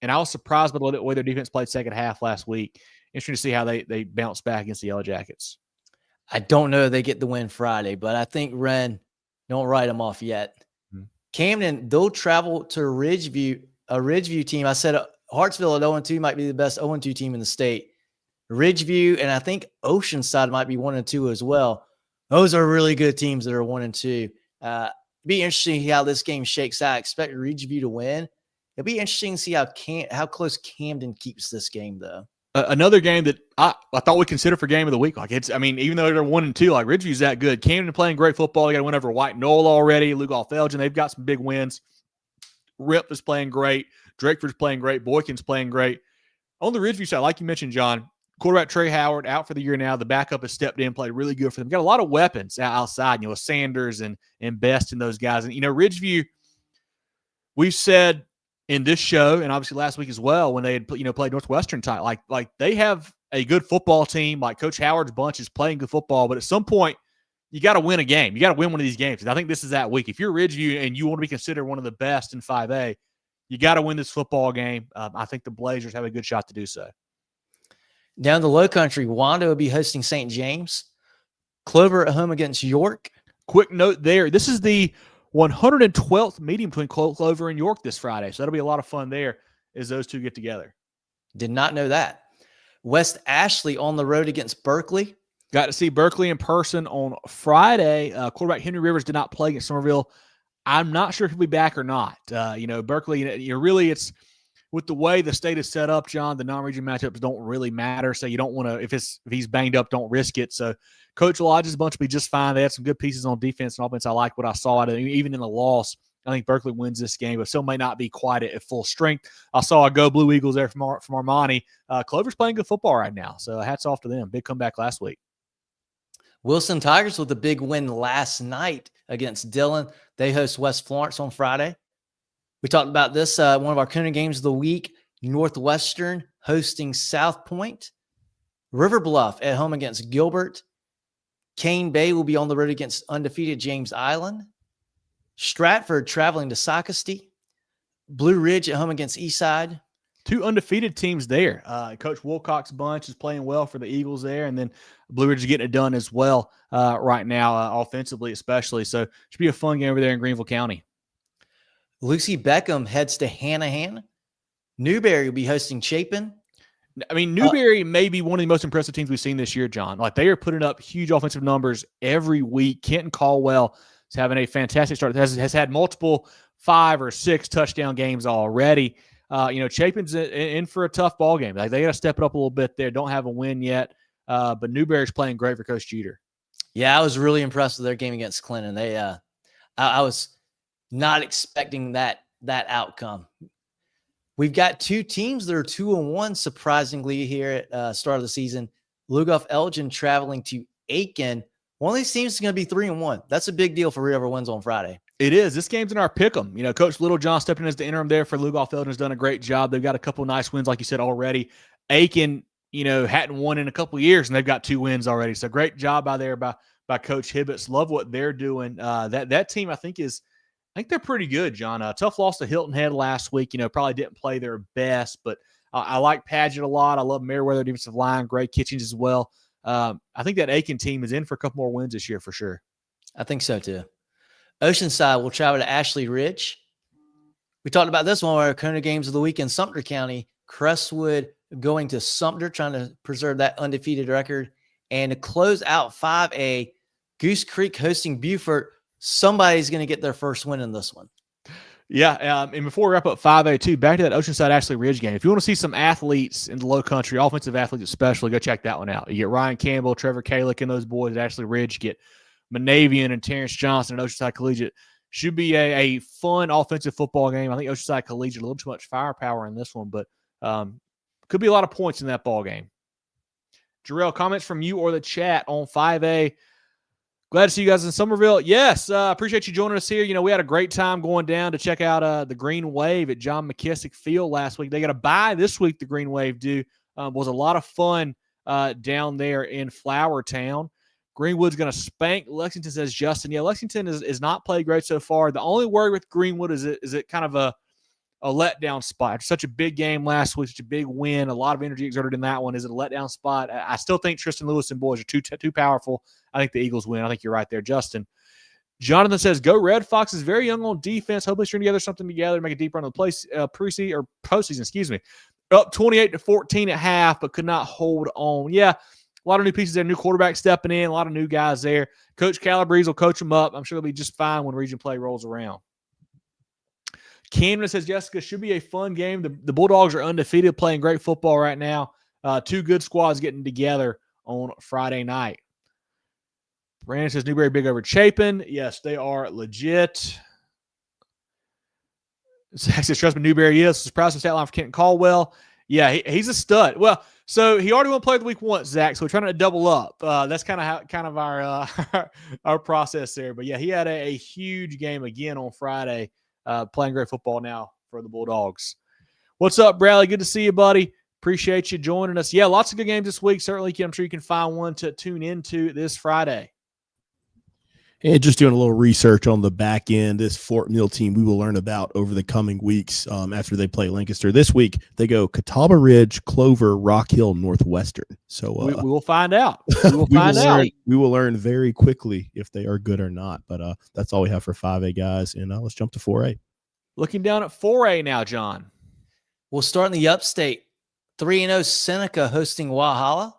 and I was surprised by the way their defense played second half last week. Interesting to see how they bounce back against the Yellow Jackets. I don't know if they get the win Friday, but I think Wren, don't write them off yet. Mm-hmm. Camden, they'll travel to Ridgeview, a Ridgeview team. I said Hartsville at 0-2 might be the best 0-2 team in the state. Ridgeview, and I think Oceanside might be 1-2 as well. Those are really good teams that are 1-2. Be interesting to see how this game shakes out. I expect Ridgeview to win. It'll be interesting to see how close Camden keeps this game, though. Another game that I thought we consider for game of the week. Even though they're 1-2, Ridgeview's that good. Camden playing great football. They got a win over White Knoll already. Lugolf Elgin, they've got some big wins. Rip is playing great. Drakeford's playing great. Boykin's playing great. On the Ridgeview side, like you mentioned, John, quarterback Trey Howard out for the year now. The backup has stepped in, played really good for them. Got a lot of weapons outside, Sanders and Best and those guys. And, Ridgeview, we've said in this show, and obviously last week as well, when they had played Northwestern tight, like they have a good football team. Like Coach Howard's bunch is playing good football, but at some point you got to win a game. You got to win one of these games. And I think this is that week. If you're Ridgeview and you want to be considered one of the best in 5A, you got to win this football game. I think the Blazers have a good shot to do so. Down the Low Country, Wanda will be hosting St. James. Clover at home against York. Quick note there. This is the 112th meeting between Clover and York this Friday. So that'll be a lot of fun there as those two get together. Did not know that. West Ashley on the road against Berkeley. Got to see Berkeley in person on Friday. Quarterback Henry Rivers did not play against Somerville. I'm not sure if he'll be back or not. Berkeley, really it's with the way the state is set up, John, the non-region matchups don't really matter. So you don't want to, if he's banged up, don't risk it. So Coach Lodge's bunch will be just fine. They had some good pieces on defense and offense. I like what I saw out of it. Even in a loss, I think Berkeley wins this game, but still may not be quite at full strength. I saw a go Blue Eagles there from Armani. Clover's playing good football right now, so hats off to them. Big comeback last week. Wilson Tigers with a big win last night against Dillon. They host West Florence on Friday. We talked about this, one of our Coonan games of the week. Northwestern hosting South Pointe. River Bluff at home against Gilbert. Cane Bay will be on the road against undefeated James Island. Stratford traveling to Socastee. Blue Ridge at home against Eastside. Two undefeated teams there. Coach Wilcox's bunch is playing well for the Eagles there, and then Blue Ridge is getting it done as well right now, offensively especially. So it should be a fun game over there in Greenville County. Lucy Beckham heads to Hanahan. Newberry will be hosting Chapin. Newberry may be one of the most impressive teams we've seen this year, John. They are putting up huge offensive numbers every week. Kenton Caldwell is having a fantastic start. Has had multiple 5 or 6 touchdown games already. Chapin's in for a tough ball game. They got to step it up a little bit there. Don't have a win yet, but Newberry's playing great for Coach Jeter. Yeah, I was really impressed with their game against Clinton. I was not expecting that outcome. We've got two teams that are 2-1, surprisingly, here at start of the season. Lugolf Elgin traveling to Aiken. One of these teams is going to be 3-1. That's a big deal for whoever wins on Friday. It is. This game's in our pick'em. Coach Littlejohn stepping in as the interim there for Lugolf Elgin has done a great job. They've got a couple nice wins, like you said already. Aiken, hadn't won in a couple of years, and they've got 2 wins already. So great job out there by Coach Hibbets. Love what they're doing. That team, I think they're pretty good, John. Tough loss to Hilton Head last week. Probably didn't play their best, but I like Padgett a lot. I love Merriweather defensive line, Gray Kitchens as well. I think that Aiken team is in for a couple more wins this year for sure. I think so too. Oceanside will travel to Ashley Ridge. We talked about this one, our Kona games of the week in Sumter County. Crestwood going to Sumter, trying to preserve that undefeated record. And to close out 5A, Goose Creek hosting Beaufort. Somebody's going to get their first win in this one. Yeah, and before we wrap up 5A too, back to that Oceanside Ashley Ridge game. If you want to see some athletes in the low country, offensive athletes especially, go check that one out. You get Ryan Campbell, Trevor Kalick, and those boys at Ashley Ridge. You get Monavian and Terrence Johnson at Oceanside Collegiate. Should be a fun offensive football game. I think Oceanside Collegiate a little too much firepower in this one, but could be a lot of points in that ball game. Jerel, comments from you or the chat on 5A. Glad to see you guys in Somerville. Yes, appreciate you joining us here. We had a great time going down to check out the Green Wave at John McKissick Field last week. They got a bye this week, the Green Wave do. Was a lot of fun down there in Flowertown. Greenwood's going to spank Lexington, says Justin. Yeah, Lexington is not played great so far. The only worry with Greenwood is it kind of a letdown spot. Such a big game last week, such a big win, a lot of energy exerted in that one. Is it a letdown spot? I still think Tristan Lewis and boys are too powerful. I think the Eagles win. I think you're right there, Justin. Jonathan says, go Red Foxes. Very young on defense. Hopefully string together something together, make a deep run on the postseason, Up 28-14 at half, but could not hold on. Yeah, a lot of new pieces there, new quarterback stepping in, a lot of new guys there. Coach Calabrese will coach them up. I'm sure they'll be just fine when region play rolls around. Camden says, Jessica, should be a fun game. The Bulldogs are undefeated, playing great football right now. Two good squads getting together on Friday night. Brandon says, Newberry big over Chapin. Yes, they are legit. Zach says, trust me, Newberry is. Surprise stat line for Kenton Caldwell. Yeah, he's a stud. Well, so he already won play of the week once, Zach, so we're trying to double up. That's kind of our our process there. But, yeah, he had a huge game again on Friday. Playing great football now for the Bulldogs. What's up, Bradley? Good to see you, buddy. Appreciate you joining us. Yeah, lots of good games this week. Certainly, I'm sure you can find one to tune into this Friday. And just doing a little research on the back end, this Fort Mill team we will learn about over the coming weeks after they play Lancaster. This week, they go Catawba Ridge, Clover, Rock Hill, Northwestern. So we will find out. We will find out. We will learn very quickly if they are good or not. But that's all we have for 5A, guys. And let's jump to 4A. Looking down at 4A now, John. We'll start in the upstate. 3-0 Seneca hosting Walhalla.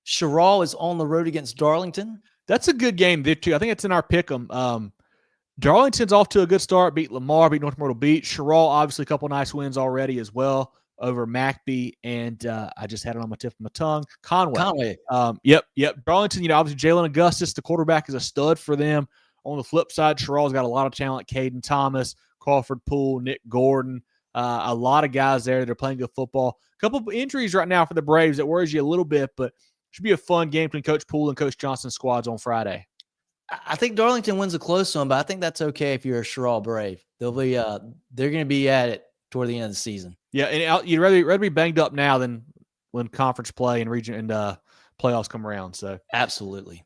Sherall is on the road against Darlington. That's a good game there, too. I think it's in our pick'em. Darlington's off to a good start. Beat Lamar, beat North Myrtle Beach. Sherall, obviously, a couple nice wins already as well over McBee. And I just had it on my tip of my tongue. Conway. Yep. Darlington, obviously, Jalen Augustus, the quarterback, is a stud for them. On the flip side, Sherall's got a lot of talent. Caden Thomas, Crawford Poole, Nick Gordon. A lot of guys there that are playing good football. A couple of injuries right now for the Braves that worries you a little bit, but should be a fun game between Coach Poole and Coach Johnson's squads on Friday. I think Darlington wins a close one, but I think that's okay if you're a Sherall Brave. They're going to be at it toward the end of the season. Yeah, and you'd rather be banged up now than when conference play and region and playoffs come around. So absolutely.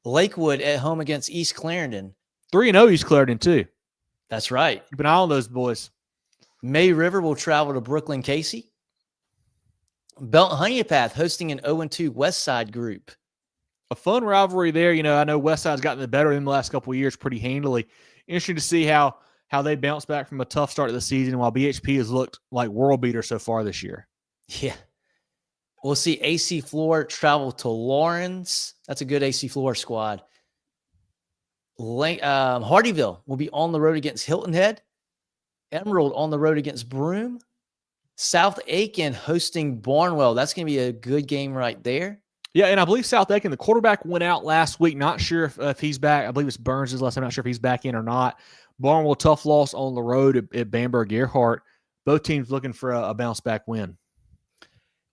Lakewood at home against East Clarendon. 3-0 East Clarendon too. That's right. Keep an eye on those boys. May River will travel to Brooklyn Casey. Belton Honeypath hosting an 0-2 West Side group. A fun rivalry there. I know West Side's gotten the better in the last couple of years pretty handily. Interesting to see how they bounce back from a tough start of the season while BHP has looked like world beater so far this year. Yeah. We'll see AC Floor travel to Lawrence. That's a good AC Floor squad. Hardyville will be on the road against Hilton Head. Emerald on the road against Broome. South Aiken hosting Barnwell. That's going to be a good game right there. Yeah, and I believe South Aiken, the quarterback went out last week. Not sure if he's back. I believe it's Burns' last. I'm not sure if he's back in or not. Barnwell, tough loss on the road at Bamberg Earhart. Both teams looking for a bounce-back win.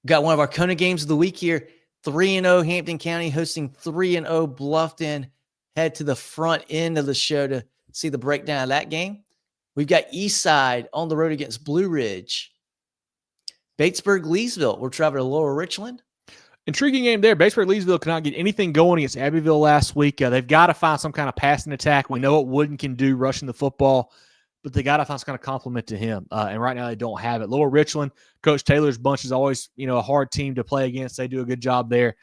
Got one of our Kona games of the week here. 3-0 Hampton County hosting 3-0 Bluffton. Head to the front end of the show to see the breakdown of that game. We've got Eastside on the road against Blue Ridge. Batesburg-Leesville will travel to Lower Richland. Intriguing game there. Batesburg-Leesville could not get anything going against Abbeville last week. They've got to find some kind of passing attack. We know what Wooden can do rushing the football. but they got to find some kind of compliment to him. And right now they don't have it. Lower Richland, Coach Taylor's bunch is always, a hard team to play against. They do a good job there.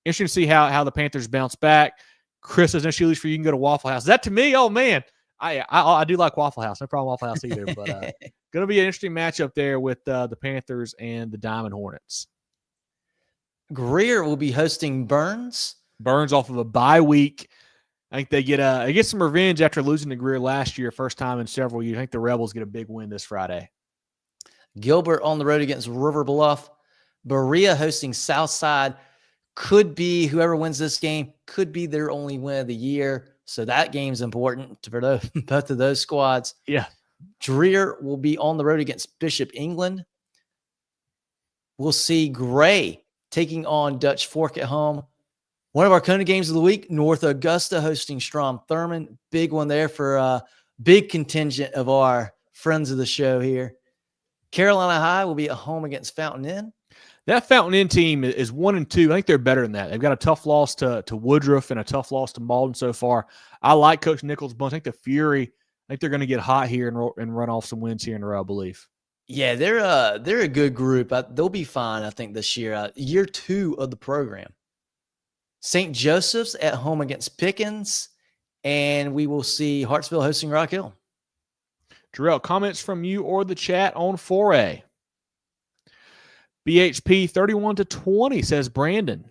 Interesting to see how the Panthers bounce back. Chris says, no shoelace for you can go to Waffle House. That to me, oh man, I do like Waffle House. No problem with Waffle House either. But going to be an interesting matchup there with the Panthers and the Diamond Hornets. Greer will be hosting Burns. Burns off of a bye week. I think they get some revenge after losing to Greer last year, first time in several years. I think the Rebels get a big win this Friday. Gilbert on the road against River Bluff. Berea hosting Southside. Could be, whoever wins this game, could be their only win of the year. So that game's important for both of those squads. Yeah. Dreer will be on the road against Bishop England. We'll see Gray taking on Dutch Fork at home. One of our Kona games of the week, North Augusta hosting Strom Thurmond. Big one there for a big contingent of our friends of the show here. Carolina High will be at home against Fountain Inn. That Fountain Inn team is 1-2. I think they're better than that. They've got a tough loss to Woodruff and a tough loss to Malden so far. I like Coach Nichols' bunch. I think the Fury, I think they're going to get hot here and run off some wins here in a row, I believe. Yeah, they're a good group. They'll be fine, I think, this year. Year 2 of the program. St. Joseph's at home against Pickens, and we will see Hartsville hosting Rock Hill. Jerel, comments from you or the chat on 4A. BHP 31-20, says Brandon.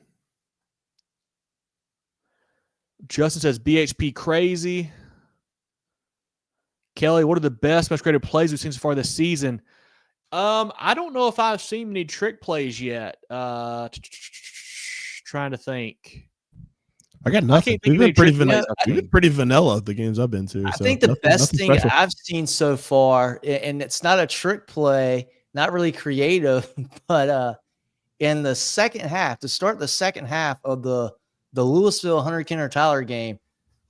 Justin says BHP crazy. Kelly, what are the best, most creative plays we've seen so far this season? I don't know if I've seen any trick plays yet. Trying to think. I got nothing. We've been pretty vanilla the games I've been to. I think the best thing special. I've seen so far, and it's not a trick play, not really creative, but in the second half, to start the second half of the Louisville Hunter Kenner Tyler game,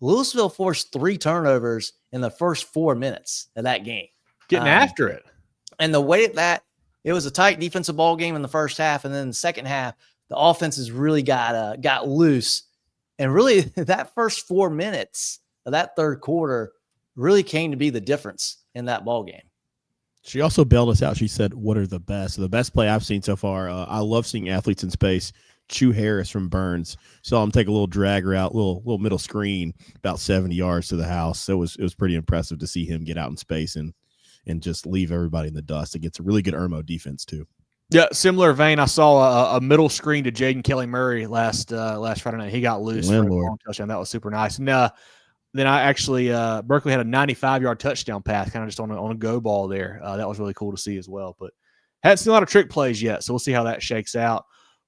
Louisville forced 3 turnovers in the first 4 minutes of that game. Getting after it. And the way that it was a tight defensive ball game in the first half, and then the second half, the offenses really got loose. And really, that first 4 minutes of that third quarter really came to be the difference in that ball game. She also bailed us out. She said, what are the best? So the best play I've seen so far, I love seeing athletes in space. Chew Harris from Burns. Saw him take a little drag route, little middle screen, about 70 yards to the house. So it was pretty impressive to see him get out in space and just leave everybody in the dust. It gets a really good Irmo defense, too. Yeah, similar vein. I saw a middle screen to Jaden Kelly Murray last Friday night. He got loose for a long touchdown. That was super nice. And then I actually Berkeley had a 95-yard touchdown pass, kind of just on a go ball there. That was really cool to see as well. But hadn't seen a lot of trick plays yet, so we'll see how that shakes out.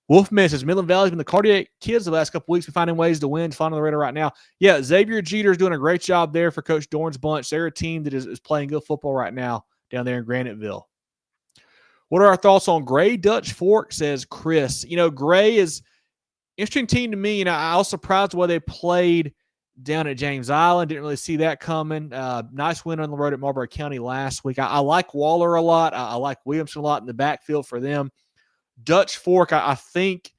Wolfman says Midland Valley's been the cardiac kids the last couple weeks. We're finding ways to win. Finding the radar right now. Yeah, Xavier Jeter is doing a great job there for Coach Dorn's bunch. They're a team that is playing good football right now down there in Graniteville. What are our thoughts on Gray Dutch Fork, says Chris. Gray is an interesting team to me. I was surprised the way they played down at James Island. Didn't really see that coming. Nice win on the road at Marlboro County last week. I like Waller a lot. I like Williamson a lot in the backfield for them. Dutch Fork, I think,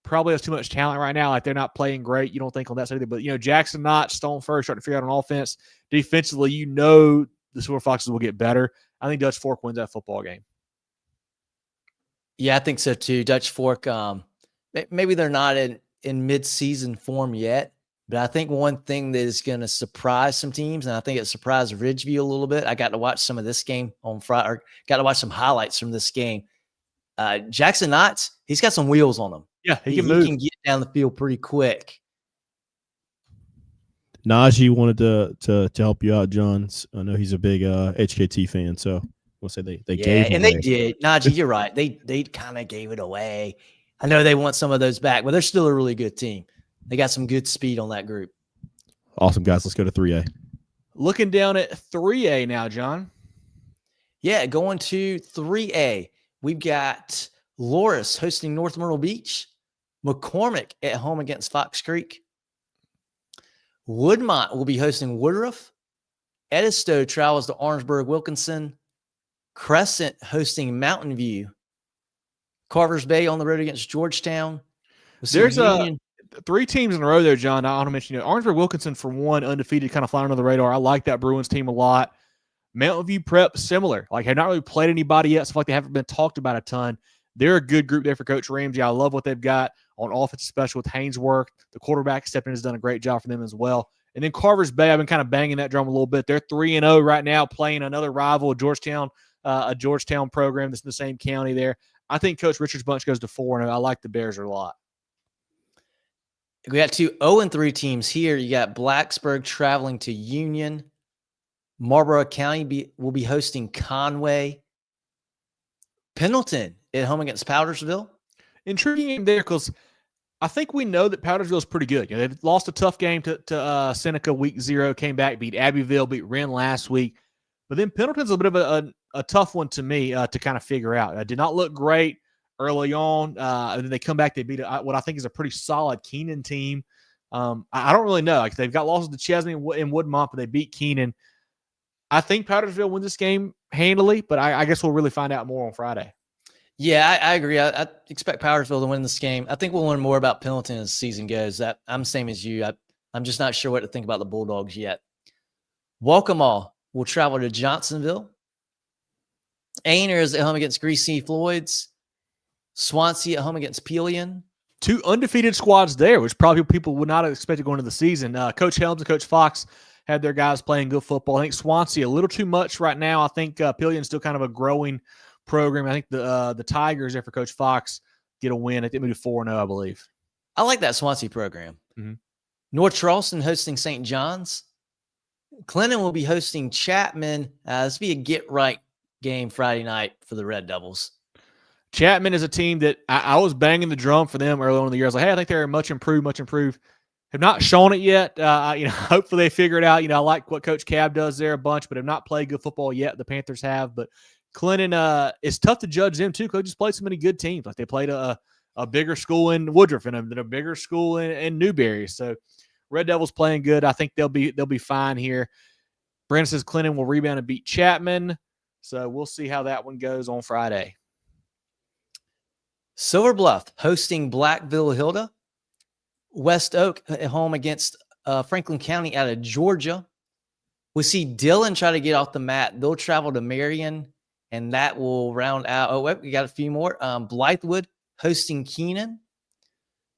probably has too much talent right now. Like, they're not playing great. You don't think on that side either. But, Jackson Knott, Stone First, starting to figure out on offense. Defensively, the Silver Foxes will get better. I think Dutch Fork wins that football game. Yeah, I think so too. Dutch Fork, maybe they're not in mid-season form yet, but I think one thing that is going to surprise some teams, and I think it surprised Ridgeview a little bit. I got to watch some of this game on Friday, or got to watch some highlights from this game. Jackson Knott, he's got some wheels on him. Yeah, he can move. He can get down the field pretty quick. Najee wanted to help you out, John. I know he's a big HKT fan, so we'll say they gave him and away. They did. Najee, you're right. They kind of gave it away. I know they want some of those back, but they're still a really good team. They got some good speed on that group. Awesome, guys. Let's go to 3A. Looking down at 3A now, John. Yeah, going to 3A. We've got Loris hosting North Myrtle Beach. McCormick at home against Fox Creek. Woodmont will be hosting Woodruff. Edisto travels to Orangeburg-Wilkinson. Crescent hosting Mountain View. Carvers Bay on the road against Georgetown. There's 3 teams in a row there, John. I want to mention Orangeburg-Wilkinson, for one, undefeated, kind of flying under the radar. I like that Bruins team a lot. Mountain View Prep, similar. Like, have not really played anybody yet. So like they haven't been talked about a ton. They're a good group there for Coach Ramsey. I love what they've got on offensive special with Haynesworth. The quarterback stepping in has done a great job for them as well. And then Carver's Bay, I've been kind of banging that drum a little bit. They're 3-0 right now, playing another rival, Georgetown, a Georgetown program that's in the same county there. I think Coach Richard's bunch goes to 4-0. I like the Bears a lot. We got 2 0-3 teams here. You got Blacksburg traveling to Union. Marlboro County will be hosting Conway. Pendleton at home against Powdersville. Intriguing game there because I think we know that Powdersville is pretty good. They've lost a tough game to Seneca week 0, came back, beat Abbeville, beat Wren last week. But then Pendleton's a bit of a tough one to me to kind of figure out. Did not look great early on. And then they come back, they beat what I think is a pretty solid Keenan team. I don't really know. Like, they've got losses to Chesney and Woodmont, but they beat Keenan. I think Powdersville wins this game handily, but I guess we'll really find out more on Friday. Yeah, I agree. I expect Powdersville to win this game. I think we'll learn more about Pendleton as the season goes. I'm the same as you. I'm just not sure what to think about the Bulldogs yet. Waccamaw will travel to Johnsonville. Ainer is at home against Greasy Floyd's. Swansea at home against Pelion. 2 undefeated squads there, which probably people would not have expected going into the season. Coach Helms and Coach Fox had their guys playing good football. I think Swansea a little too much right now. I think Pelion's still kind of a growing program. I think the Tigers there for Coach Fox get a win. I think they moved to 4-0, I believe. I like that Swansea program. Mm-hmm. North Charleston hosting St. John's. Clinton will be hosting Chapman. This will be a get-right game Friday night for the Red Devils. Chapman is a team that I was banging the drum for them early on in the year. I was like, hey, I think they're much improved. Have not shown it yet. Hopefully they figure it out. I like what Coach Cab does there a bunch, but have not played good football yet. The Panthers have, but Clinton, it's tough to judge them too because they just played so many good teams. Like, they played a bigger school in Woodruff and then a bigger school in Newberry. So Red Devils playing good. I think they'll be fine here. Brandon says Clinton will rebound and beat Chapman. So we'll see how that one goes on Friday. Silver Bluff hosting Blackville Hilda. West Oak at home against Franklin County out of Georgia. We see Dillon try to get off the mat. They'll travel to Marion, and that will round out. Oh, wait, we got a few more. Blythewood hosting Keenan.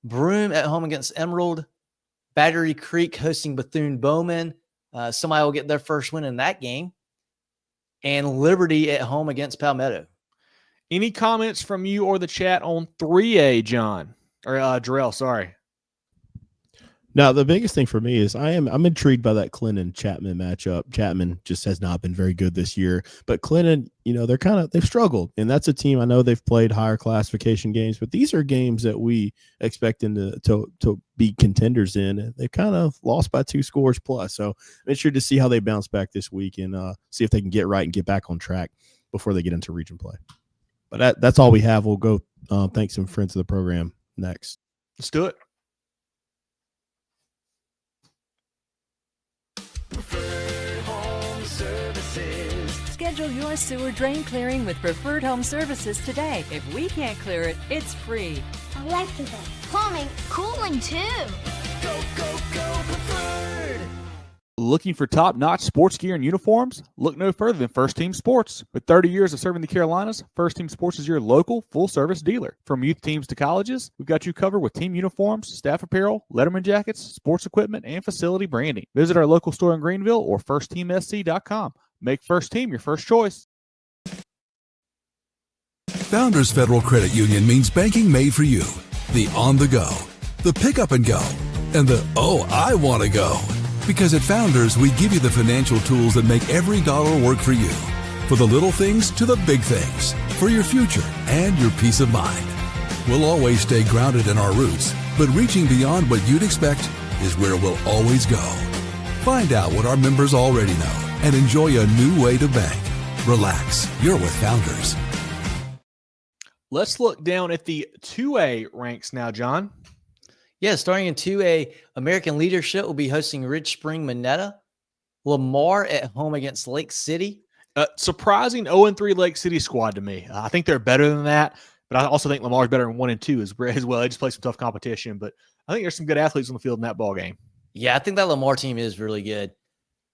Broome at home against Emerald. Battery Creek hosting Bethune-Bowman. Somebody will get their first win in that game. And Liberty at home against Palmetto. Any comments from you or the chat on 3A, John? Or Jerel, sorry. Now, the biggest thing for me is I'm intrigued by that Clinton-Chapman matchup. Chapman just has not been very good this year, but Clinton, they've struggled, and that's a team. I know they've played higher classification games, but these are games that we expect them to be contenders in. They've kind of lost by 2 scores plus, so I'm interested to see how they bounce back this week and see if they can get right and get back on track before they get into region play. But that's all we have. We'll go thank some friends of the program next. Let's do it. Preferred Home Services. Schedule your sewer drain clearing with Preferred Home Services today. If we can't clear it, it's free. Electrical, plumbing, cooling too. Go, go, go, Preferred. Looking for top-notch sports gear and uniforms? Look no further than First Team Sports. With 30 years of serving the Carolinas, First Team Sports is your local full-service dealer. From youth teams to colleges, we've got you covered with team uniforms, staff apparel, Letterman jackets, sports equipment, and facility branding. Visit our local store in Greenville or firstteamsc.com. Make First Team your first choice. Founders Federal Credit Union means banking made for you. The on the go, the pick up and go, and the I want to go. Because at Founders, we give you the financial tools that make every dollar work for you. For the little things to the big things. For your future and your peace of mind. We'll always stay grounded in our roots, but reaching beyond what you'd expect is where we'll always go. Find out what our members already know and enjoy a new way to bank. Relax, you're with Founders. Let's look down at the 2A ranks now, John. Yeah, starting in 2A, American Leadership will be hosting Ridge Spring Minetta. Lamar at home against Lake City. Surprising 0-3 Lake City squad to me. I think they're better than that, but I also think Lamar's better than 1-2 as well. They just play some tough competition, but I think there's some good athletes on the field in that ball game. Yeah, I think that Lamar team is really good.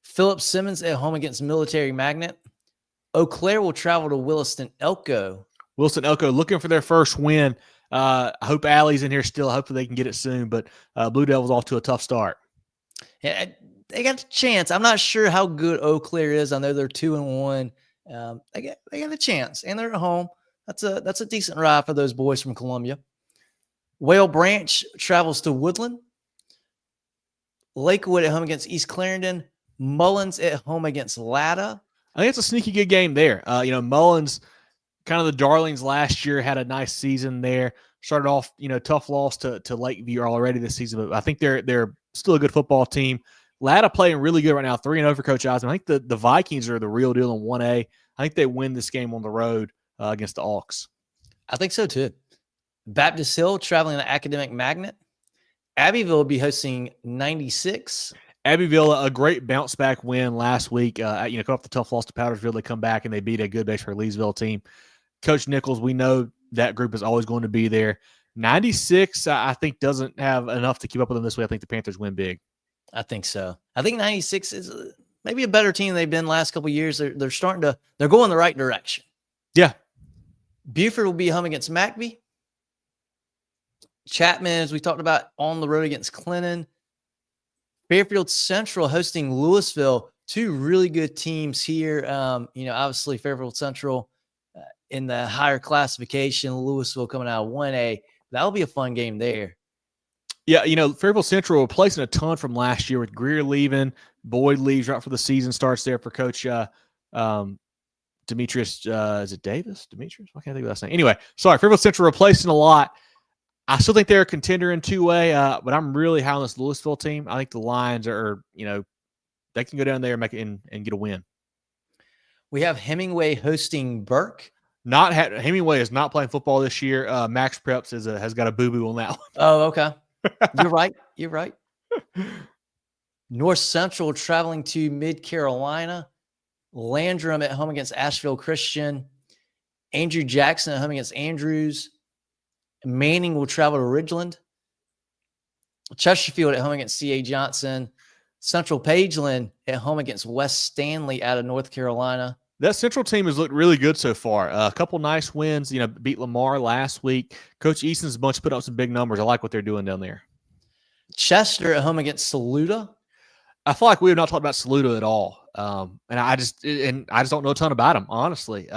Philip Simmons at home against Military Magnet. Eau Claire will travel to Williston Elko. Wilson Elko looking for their first win. I hope Allie's in here still. Hopefully they can get it soon. But Blue Devils off to a tough start. Yeah, they got a chance. I'm not sure how good Eau Claire is. I know they're 2-1. They got a chance, and they're at home. That's a decent ride for those boys from Columbia. Whale Branch travels to Woodland. Lakewood at home against East Clarendon. Mullins at home against Latta. I think it's a sneaky good game there. Mullins, kind of the darlings last year, had a nice season there. Started off, tough loss to Lakeview already this season, but I think they're still a good football team. Latta playing really good right now, 3-0 for Coach Osmond. I think the Vikings are the real deal in 1A. I think they win this game on the road against the Auks. I think so too. Baptist Hill traveling to Academic Magnet. Abbeville will be hosting 96. Abbeville, a great bounce back win last week. Cut off the tough loss to Powdersville. They come back and they beat a good Batesburg Leesville team. Coach Nichols, we know that group is always going to be there. 96, I think, doesn't have enough to keep up with them this way. I think the Panthers win big. I think so. I think 96 is maybe a better team than they've been last couple of years. They're going the right direction. Yeah. Buford will be home against McBee. Chapman, as we talked about, on the road against Clinton. Fairfield Central hosting Louisville. Two really good teams here. Obviously Fairfield Central in the higher classification, Louisville coming out of 1A. That'll be a fun game there. Yeah, Fairfield Central replacing a ton from last year with Greer leaving. Boyd leaves right before the season starts there for Coach Demetrius. Is it Davis? Demetrius? I can't think of that name. Anyway, sorry, Fairfield Central replacing a lot. I still think they're a contender in 2A, but I'm really high on this Louisville team. I think the Lions are, they can go down there and make it and get a win. We have Hemingway hosting Burke. Hemingway is not playing football this year. Max Preps has got a boo-boo on that one. Oh, okay. You're right. North Central traveling to Mid-Carolina. Landrum at home against Asheville Christian. Andrew Jackson at home against Andrews. Manning will travel to Ridgeland. Chesterfield at home against C.A. Johnson. Central Pageland at home against West Stanley out of North Carolina. That Central team has looked really good so far. A couple nice wins, beat Lamar last week. Coach Easton's bunch put up some big numbers. I like what they're doing down there. Chester at home against Saluda. I feel like we have not talked about Saluda at all. And I just don't know a ton about them, honestly.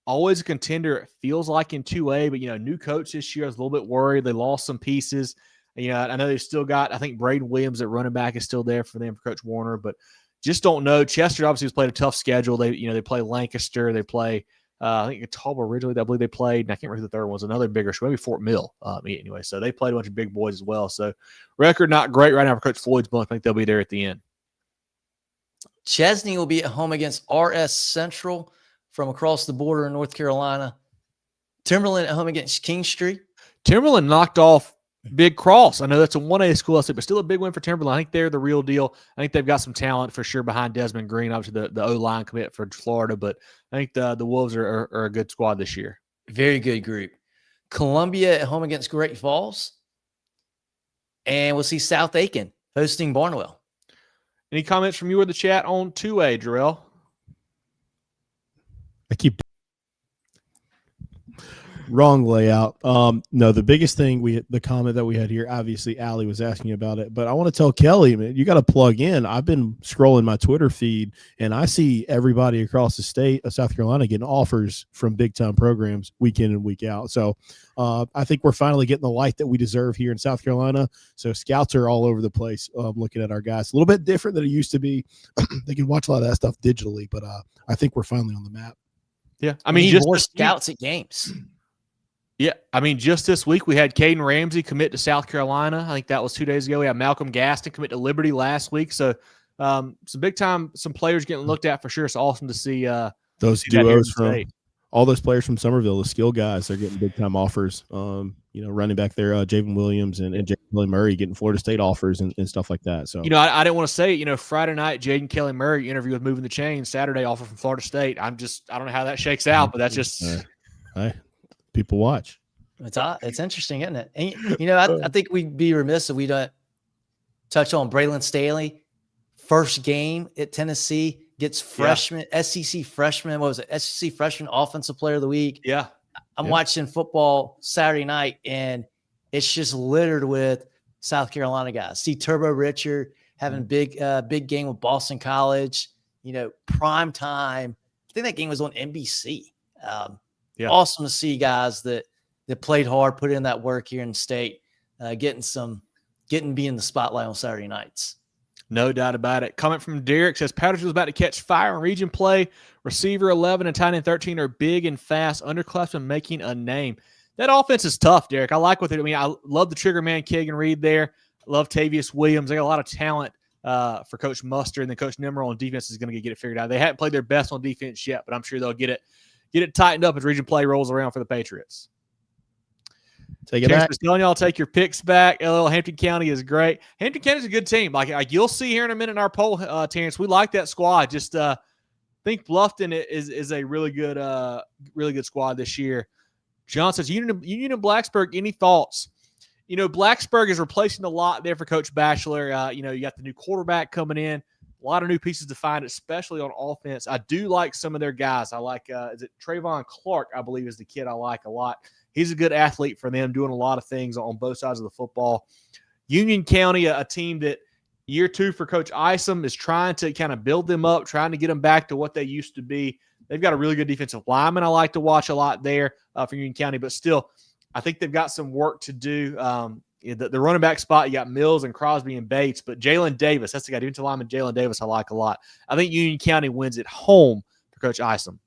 Always a contender, it feels like, in 2A, but, new coach this year. I was a little bit worried. They lost some pieces. I know they've still got, I think Braden Williams at running back is still there for them, for Coach Warner, but just don't know. Chester obviously has played a tough schedule. They play Lancaster. They play, I think Catawba originally, I believe they played, and I can't remember who the third one was, another bigger show, maybe Fort Mill. Anyway, so they played a bunch of big boys as well. So record not great right now for Coach Floyd's bunch. I think they'll be there at the end. Chesney will be at home against RS Central from across the border in North Carolina. Timberland at home against Kingstree. Timberland knocked off Big Cross. I know that's a 1A school, but still a big win for Timberland. I think they're the real deal. I think they've got some talent for sure behind Desmond Green, obviously the O-line commit for Florida, but I think the Wolves are a good squad this year. Very good group. Columbia at home against Great Falls. And we'll see South Aiken hosting Barnwell. Any comments from you or the chat on 2A, Jerel? I keep wrong layout. No, the biggest thing the comment that we had here, obviously Allie was asking about it, but I want to tell Kelly, man, you got to plug in. I've been scrolling my Twitter feed and I see everybody across the state of South Carolina getting offers from big time programs week in and week out. So I think we're finally getting the light that we deserve here in South Carolina. So scouts are all over the place looking at our guys. A little bit different than it used to be. They can watch a lot of that stuff digitally, but I think we're finally on the map. Yeah. I We mean, need just more scouts at games. Yeah, I mean, just this week we had Caden Ramsey commit to South Carolina. I think that was 2 days ago. We had Malcolm Gaston commit to Liberty last week. So some big time, some players getting looked at for sure. It's awesome to see those see that here in duos the from state. all those players from Somerville, the skill guys, they're getting big time offers. Running back there, Javen Williams and Jaden Kelly Murray getting Florida State offers and stuff like that. So I didn't want to say it. Friday night, Jaden Kelly Murray interview with Moving the Chains. Saturday, offer from Florida State. I don't know how that shakes out, but that's just people watch. It's interesting, isn't it? And, I think we'd be remiss if we don't touch on Braylon Staley, first game at Tennessee, gets freshman, SEC freshman, what was it? SEC freshman offensive player of the week. Yeah. I'm watching football Saturday night, and it's just littered with South Carolina guys. See Turbo Richard having big game with Boston College, prime time. I think that game was on NBC. Awesome to see guys that played hard, put in that work here in the state, be in the spotlight on Saturday nights. No doubt about it. Comment from Derek says Patterson's about to catch fire in region play. Receiver 11 and tight end 13 are big and fast. Underclassmen making a name. That offense is tough, Derek. I like what they're doing. I love the trigger man, Keegan Reed there. I love Tavius Williams. They got a lot of talent for Coach Muster, and then Coach Nimmer on defense is going to get it figured out. They haven't played their best on defense yet, but I'm sure they'll get it tightened up as region play rolls around for the Patriots. Take it back. Just telling y'all, take your picks back. LL Hampton County is great. Hampton County is a good team. Like you'll see here in a minute in our poll, Terrence. We like that squad. Just think Bluffton is a really good squad this year. John says Union and Blacksburg. Any thoughts? Blacksburg is replacing a lot there for Coach Batchelor. You got the new quarterback coming in. A lot of new pieces to find, especially on offense. I do like some of their guys. I like is it Trayvon Clark? I believe is the kid I like a lot. He's a good athlete for them, doing a lot of things on both sides of the football. Union County, a team that year 2 for Coach Isom is trying to kind of build them up, trying to get them back to what they used to be. They've got a really good defensive lineman I like to watch a lot there for Union County, but still, I think they've got some work to do. The running back spot, you got Mills and Crosby and Bates, but Jalen Davis, that's the guy, defensive lineman Jalen Davis I like a lot. I think Union County wins at home for Coach Isom.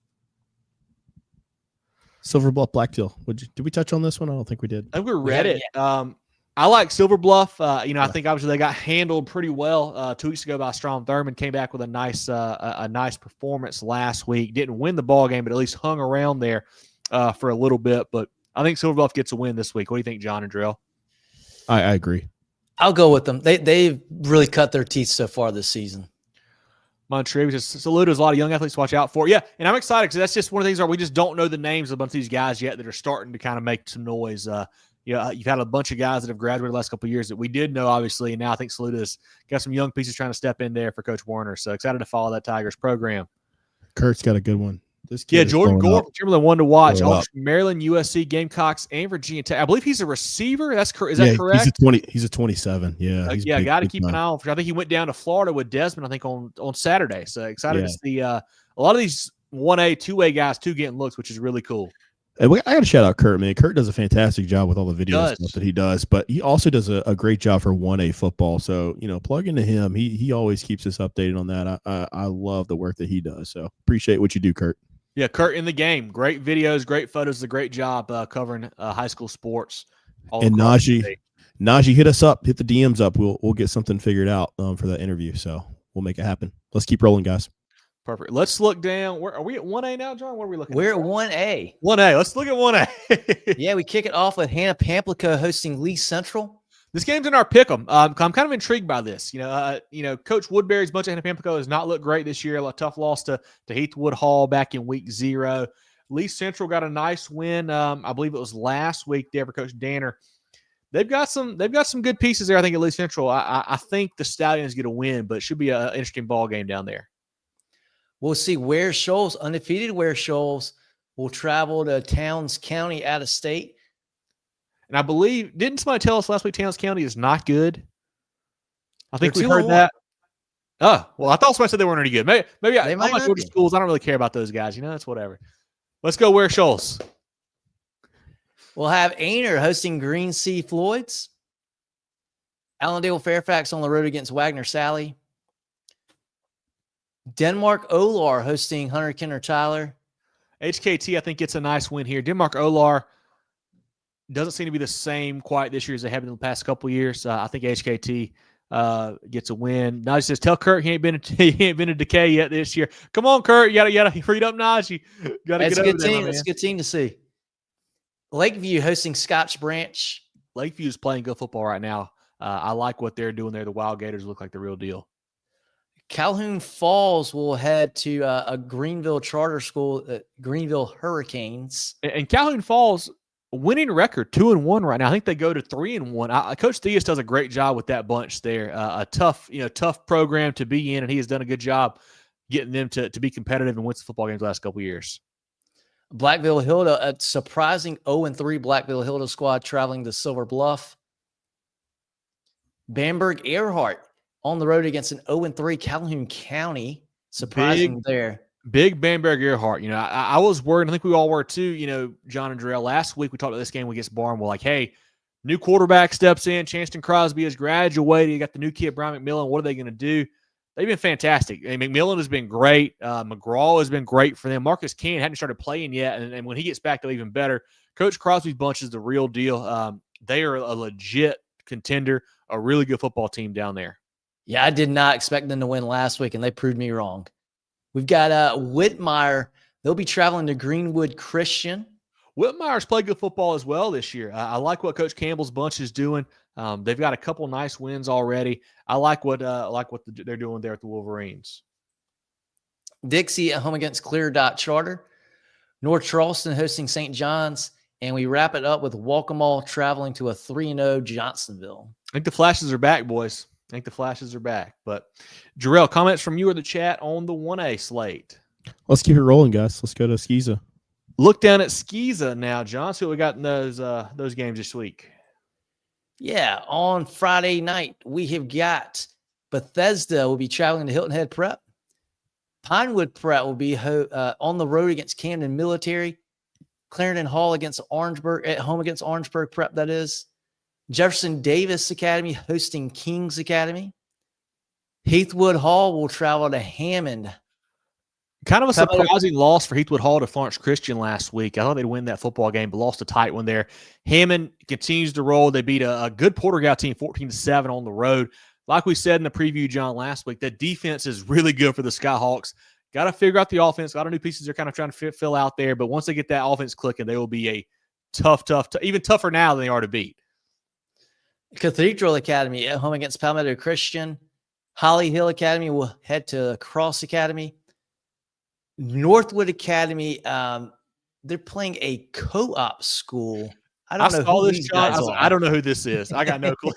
Silver Bluff, Blacktail. Did we touch on this one? I don't think we did. I think we read it. I like Silver Bluff. I think obviously they got handled pretty well 2 weeks ago by Strom. Thurmond came back with a nice performance last week. Didn't win the ball game, but at least hung around there for a little bit. But I think Silver Bluff gets a win this week. What do you think, John and Jerel? I agree. I'll go with them. They've really cut their teeth so far this season. Montreal, just salute. There's a lot of young athletes to watch out for. Yeah, and I'm excited because that's just one of the things where we just don't know the names of a bunch of these guys yet that are starting to kind of make some noise. You've had a bunch of guys that have graduated the last couple of years that we did know, obviously, and now I think Saluta's got some young pieces trying to step in there for Coach Warner. So excited to follow that Tigers program. Kurt's got a good one. This kid Jordan Gore, Timberland, one to watch. All Maryland, USC, Gamecocks, and Virginia Tech. I believe he's a receiver. Is that correct? He's a 27. Yeah, got to keep an eye on. I think he went down to Florida with Desmond, I think, on Saturday. So excited to see a lot of these 1A, 2A guys getting looks, which is really cool. And I got to shout out Kurt, man. Kurt does a fantastic job with all the video stuff that he does, but he also does a great job for 1A football. So, plug into him. He always keeps us updated on that. I love the work that he does. So appreciate what you do, Kurt. Yeah, Kurt in the game. Great videos, great photos. A great job covering high school sports. And Najee, hit us up. Hit the DMs up. We'll get something figured out for that interview. So we'll make it happen. Let's keep rolling, guys. Perfect. Let's look down. Where are we at 1A now, John? What are we looking We're at? We're at 1A. 1A. Let's look at 1A. Yeah, we kick it off with Hannah Pamplico hosting Lee Central. This game's in our pick'em. I'm kind of intrigued by this. Coach Woodbury's bunch of Hannah Pamplico has not looked great this year. A tough loss to Heathwood Hall back in week 0. Lee Central got a nice win. I believe it was last week there for Coach Danner. They've got some good pieces there. I think at Lee Central. I think the Stallions get a win, but it should be an interesting ball game down there. We'll see Ware Shoals, undefeated Ware Shoals, will travel to Towns County out of state. And I believe, didn't somebody tell us last week Towns County is not good? I think we They're heard 2-1. that. Oh, well, I thought somebody said they weren't any good. Maybe I'm might not not going to be. schools. I don't really care about those guys. That's whatever. Let's go Ware Shoals. We'll have Ainer hosting Green Sea Floyds. Allendale Fairfax on the road against Wagner Sally. Denmark Olar hosting Hunter Kenner Tyler. HKT, I think, gets a nice win here. Denmark Olar doesn't seem to be the same quite this year as they have in the past couple of years. I think HKT gets a win. Najee says, "Tell Kurt he ain't been to Decay yet this year." Come on, Kurt, you gotta freed up Najee. That's a good team. That's a good team to see. Lakeview hosting Scotch Branch. Lakeview's playing good football right now. I like what they're doing there. The Wild Gators look like the real deal. Calhoun Falls will head to a Greenville charter school, Greenville Hurricanes. And Calhoun Falls, winning record, 2-1 right now. I think they go to 3-1. Coach Theus does a great job with that bunch there. A tough program to be in, and he has done a good job getting them to be competitive and win some football games the last couple of years. Blackville Hilda, a surprising 0-3 Blackville Hilda squad traveling to Silver Bluff. Bamberg Earhart on the road against an 0-3 Calhoun County. Surprising there. Big Bamberg Earhart. I was worried. I think we all were too. John and Jerel, last week we talked about this game against Barnwell. Like, hey, new quarterback steps in. Chanston Crosby has graduated. You got the new kid, Brian McMillan. What are they going to do? They've been fantastic. McMillan has been great. McGraw has been great for them. Marcus Ken hadn't started playing yet, and when he gets back, they'll even better. Coach Crosby's bunch is the real deal. They are a legit contender, a really good football team down there. Yeah, I did not expect them to win last week, and they proved me wrong. We've got Whitmire. They'll be traveling to Greenwood Christian. Whitmire's played good football as well this year. I like what Coach Campbell's bunch is doing. They've got a couple nice wins already. I like what they're doing there at the Wolverines. Dixie at home against Clear Dot Charter. North Charleston hosting St. John's. And we wrap it up with Walkmall traveling to a 3-0 Johnsonville. I think the Flashes are back, boys. I think the Flashes are back. But, Jerel, comments from you or the chat on the 1A slate? Let's keep it rolling, guys. Let's go to SCISA. Look down at SCISA now, John. See what we got in those games this week. Yeah, on Friday night, we have got Bethesda will be traveling to Hilton Head Prep. Pinewood Prep will be on the road against Camden Military. Clarendon Hall against Orangeburg, at home against Orangeburg Prep, that is. Jefferson Davis Academy hosting Kings Academy. Heathwood Hall will travel to Hammond. Kind of a surprising loss for Heathwood Hall to Florence Christian last week. I thought they'd win that football game, but lost a tight one there. Hammond continues to roll. They beat a good Portergale team 14-7 on the road. Like we said in the preview, John, last week, that defense is really good for the Skyhawks. Got to figure out the offense. A lot of new pieces they're kind of trying to fill out there. But once they get that offense clicking, they will be a tough, even tougher now than they are to beat. Cathedral Academy at home against Palmetto Christian. Holly Hill Academy will head to Cross Academy. Northwood Academy, they're playing a co-op school. I don't know who these guys are. I don't know who this is. I got no clue.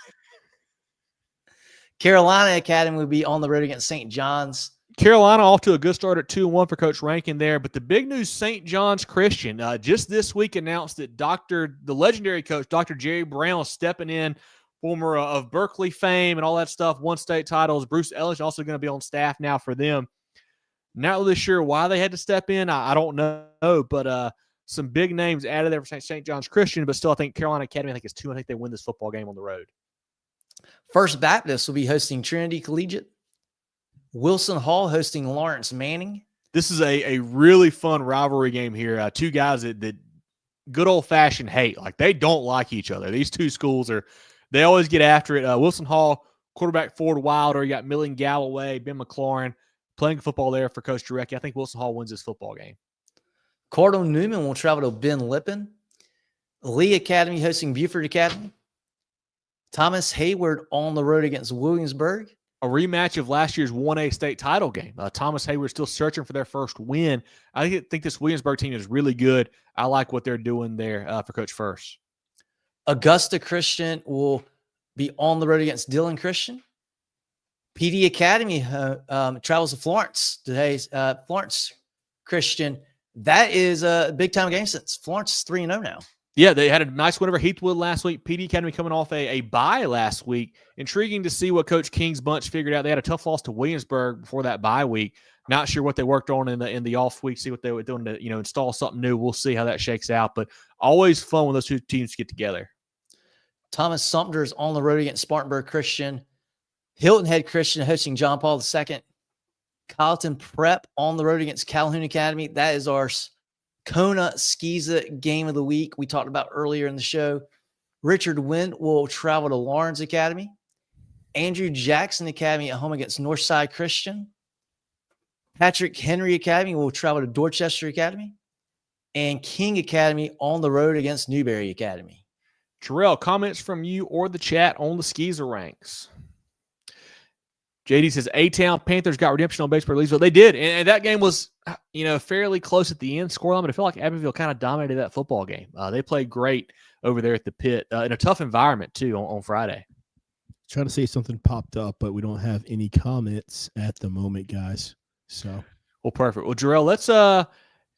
Carolina Academy will be on the road against St. John's. Carolina off to a good start at 2-1 for Coach Rankin there. But the big news, St. John's Christian, just this week announced that the legendary coach, Dr. Jerry Brown, is stepping in, former of Berkeley fame and all that stuff, won state titles. Bruce Ellis also going to be on staff now for them. Not really sure why they had to step in. I don't know, but some big names added there for St. John's Christian, but still I think Carolina Academy, I think it's 2. I think they win this football game on the road. First Baptist will be hosting Trinity Collegiate. Wilson Hall hosting Lawrence Manning. This is a really fun rivalry game here. Two guys that good old-fashioned hate. Like, they don't like each other. These two schools they always get after it. Wilson Hall, quarterback Ford Wilder. You got Millen Galloway, Ben McLaurin playing football there for Coach Jarecki. I think Wilson Hall wins this football game. Cardinal Newman will travel to Ben Lippen. Lee Academy hosting Buford Academy. Thomas Hayward on the road against Williamsburg. A rematch of last year's 1A state title game. Thomas Hayward still searching for their first win. I think this Williamsburg team is really good. I like what they're doing there for Coach First. Augusta Christian will be on the road against Dillon Christian. PD Academy travels to Florence. Today's Florence Christian. That is a big-time game since Florence is 3-0 now. Yeah, they had a nice win over Heathwood last week. PD Academy coming off a bye last week. Intriguing to see what Coach King's bunch figured out. They had a tough loss to Williamsburg before that bye week. Not sure what they worked on in the off week. See what they were doing to install something new. We'll see how that shakes out. But always fun when those two teams get together. Thomas Sumter is on the road against Spartanburg Christian. Hilton Head Christian hosting John Paul II. Colleton Prep on the road against Calhoun Academy. That is our Kona SCISA game of the week we talked about earlier in the show. Richard Wynn will travel to Lawrence Academy. Andrew Jackson Academy at home against Northside Christian. Patrick Henry Academy will travel to Dorchester Academy. And King Academy on the road against Newberry Academy. Jerel, comments from you or the chat on the SCISA ranks. JD says, A-Town Panthers got redemption on Batesburg Leesville. They did, and that game was fairly close at the end scoreline, but I feel like Abbeville kind of dominated that football game. They played great over there at the pit in a tough environment too on Friday. Trying to say something popped up, but we don't have any comments at the moment, guys. So, well, perfect. Well, Jerel, let's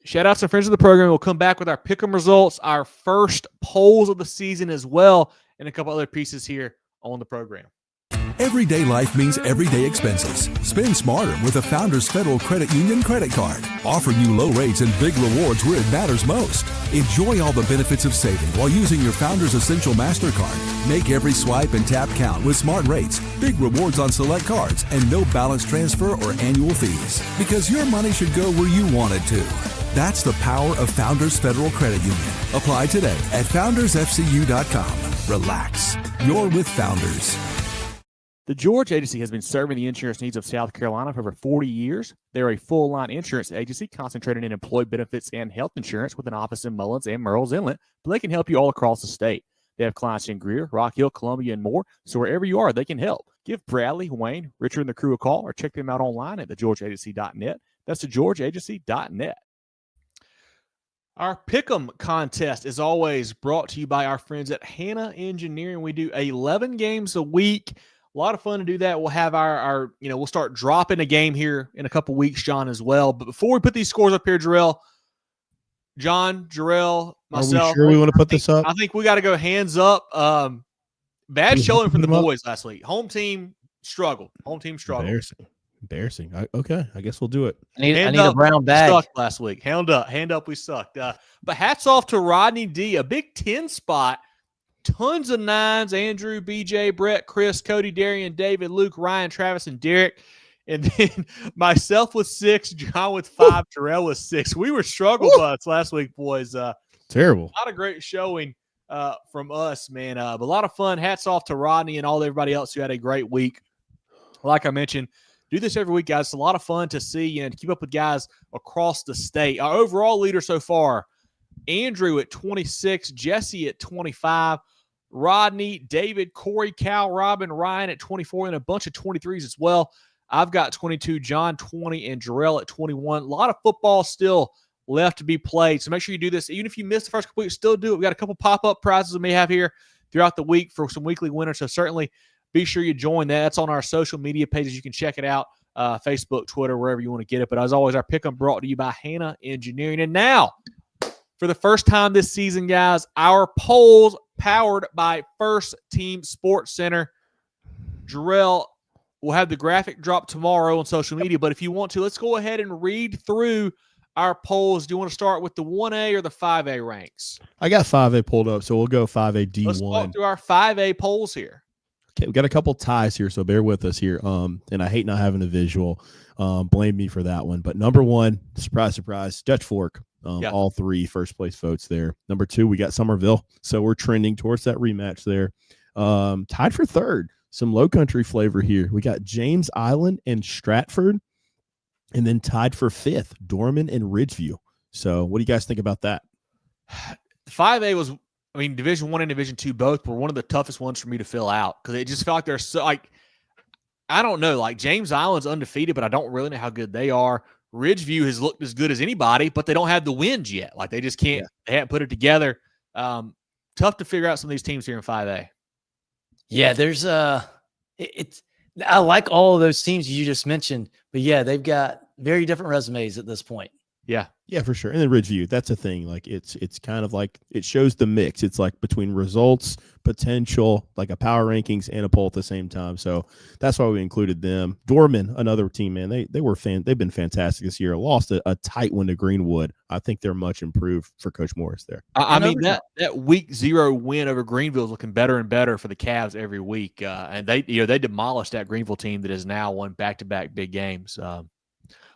shout out some friends of the program. We'll come back with our pick'em results, our first polls of the season as well, and a couple other pieces here on the program. Everyday life means everyday expenses. Spend smarter with a Founders Federal Credit Union credit card, offering you low rates and big rewards where it matters most. Enjoy all the benefits of saving while using your Founders Essential MasterCard. Make every swipe and tap count with smart rates, big rewards on select cards, and no balance transfer or annual fees. Because your money should go where you want it to. That's the power of Founders Federal Credit Union. Apply today at foundersfcu.com. Relax. You're with Founders. The George Agency has been serving the insurance needs of South Carolina for over 40 years. They're a full-line insurance agency concentrated in employee benefits and health insurance with an office in Mullins and Murrells Inlet, but they can help you all across the state. They have clients in Greer, Rock Hill, Columbia, and more, so wherever you are, they can help. Give Bradley, Wayne, Richard, and the crew a call or check them out online at thegeorgeagency.net. That's thegeorgeagency.net. Our Pick'em contest is always brought to you by our friends at Hannah Engineering. We do 11 games a week. A lot of fun to do that. We'll have our we'll start dropping a game here in a couple weeks, John, as well. But before we put these scores up here, Jerel, myself. Are we sure we want to put this up? I think we got to go hands up. Bad showing from the boys last week. Home team struggled. Embarrassing. Okay, I guess we'll do it. I need a brown bag. Sucked last week. Hand up, we sucked. But hats off to Rodney D, a Big 10 spot. Tons of nines. Andrew, BJ, Brett, Chris, Cody, Darian, David, Luke, Ryan, Travis, and Derek. And then myself with 6, John with 5, Jerel with 6. We were struggle butts last week, boys. Terrible. A lot of great showing from us, man. But a lot of fun. Hats off to Rodney and all everybody else who had a great week. Like I mentioned, do this every week, guys. It's a lot of fun to see and to keep up with guys across the state. Our overall leader so far, Andrew at 26, Jesse at 25, Rodney, David, Corey, Cal, Robin, Ryan at 24, and a bunch of 23s as well. I've got 22, John 20, and Jerel at 21. A lot of football still left to be played, so make sure you do this. Even if you missed the first couple weeks, still do it. We've got a couple pop-up prizes we may have here throughout the week for some weekly winners, so certainly be sure you join that. That's on our social media pages. You can check it out, Facebook, Twitter, wherever you want to get it. But as always, our pick'em brought to you by Hannah Engineering. And now, for the first time this season, guys, our polls powered by First Team Sports Center. Jerel will have the graphic drop tomorrow on social media, but if you want to, let's go ahead and read through our polls. Do you want to start with the 1A or the 5A ranks? I got 5A pulled up, so we'll go 5A D1. Let's walk through our 5A polls here. Okay, we got a couple ties here, so bear with us here. And I hate not having a visual. Blame me for that one. But number 1, surprise, surprise, Dutch Fork. All 3 first place votes there. Number 2, we got Somerville. So we're trending towards that rematch there. Tied for 3rd. Some low country flavor here. We got James Island and Stratford. And then tied for 5th, Dorman and Ridgeview. So what do you guys think about that? 5A was, Division 1 and Division 2 both were one of the toughest ones for me to fill out because it just felt like they're so, I don't know, James Island's undefeated, but I don't really know how good they are. Ridgeview has looked as good as anybody, but they don't have the wins yet. They just can't, They haven't put it together. Tough to figure out some of these teams here in 5A. Yeah, there's I like all of those teams you just mentioned, but yeah, they've got very different resumes at this point. Yeah, for sure. And then Ridgeview, that's a thing. It's kind of it shows the mix. It's between results, potential, a power rankings and a poll at the same time. So that's why we included them. Dorman, another team, man. They've been fantastic this year. Lost a tight one to Greenwood. I think they're much improved for Coach Morris there. That week 0 win over Greenville is looking better and better for the Cavs every week. And they demolished that Greenville team that has now won back-to-back big games.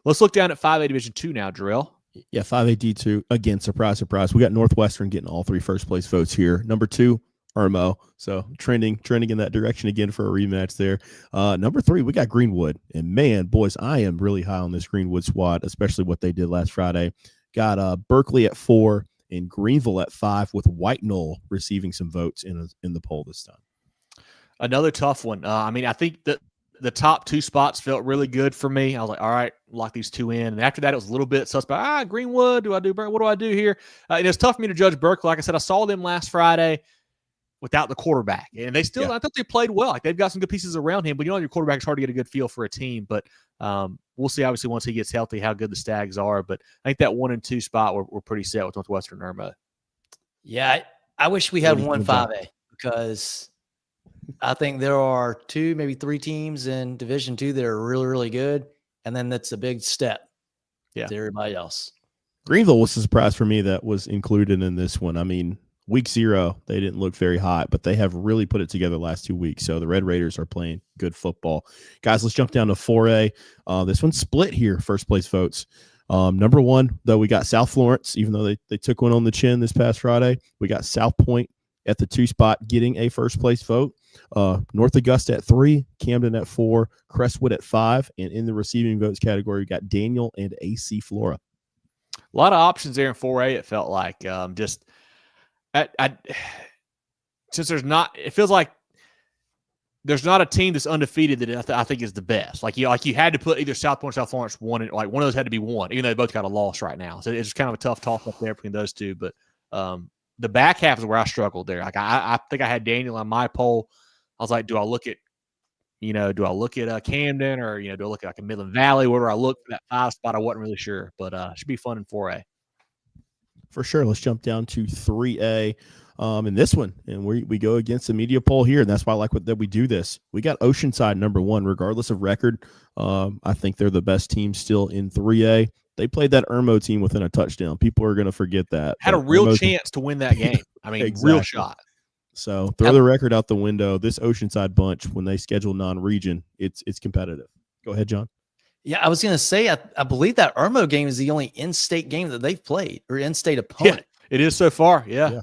Let's look down at 5A Division 2 now, Jerel. Yeah, 5A D2. Again, surprise, surprise. We got Northwestern getting all 3 first place votes here. Number 2, Irmo. So trending in that direction again for a rematch there. Number 3, we got Greenwood. And man, boys, I am really high on this Greenwood squad, especially what they did last Friday. Got Berkeley at 4 and Greenville at 5 with White Knoll receiving some votes in the poll this time. Another tough one. I think that the top 2 spots felt really good for me. I was like, all right, lock these 2 in. And after that, it was a little bit suspect. Greenwood, what do I do here? And it's tough for me to judge Berkeley. Like I said, I saw them last Friday without the quarterback. And they still, I thought they played well. Like they've got some good pieces around him, but your quarterback, it's hard to get a good feel for a team. But we'll see, obviously, once he gets healthy, how good the Stags are. But I think that 1 and 2 spot, we're pretty set with Northwestern Irma. Yeah, I wish we had 1 5A because I think there are 2, maybe 3 teams in Division II that are really, really good. And then that's a big step to everybody else. Greenville was a surprise for me that was included in this one. I mean, week 0, they didn't look very hot, but they have really put it together the last 2 weeks. So the Red Raiders are playing good football. Guys, let's jump down to 4A. This one's split here, first place votes. Number 1, though, we got South Florence, even though they took one on the chin this past Friday. We got South Pointe at the 2 spot getting a first place vote. North Augusta at 3, Camden at 4, Crestwood at 5, and in the receiving votes category, we got Daniel and AC Flora. A lot of options there in 4A, it felt like. Since there's not, it feels like there's not a team that's undefeated that I think is the best. Like you had to put either South Point or South Florence one, like one of those had to be one, even though they both got a loss right now. So it's just kind of a tough toss up there between those 2. But the back half is where I struggled there. Like I think I had Daniel on my poll. I was like, do I look at Camden or do I look at like a Midland Valley? Where do I look for that 5 spot? I wasn't really sure, but it should be fun in 4A. For sure. Let's jump down to 3A in this one. And we go against the media poll here. And that's why I like that we do this. We got Oceanside number 1, regardless of record. I think they're the best team still in 3A. They played that Irmo team within a touchdown. People are going to forget that. Had a real chance to win that game. I mean, exactly. Real shot. So throw the record out the window. This Oceanside bunch, when they schedule non-region, it's competitive. Go ahead, John. Yeah, I was going to say, I believe that Irmo game is the only in-state game that they've played, or in-state opponent. Yeah, it is so far, yeah.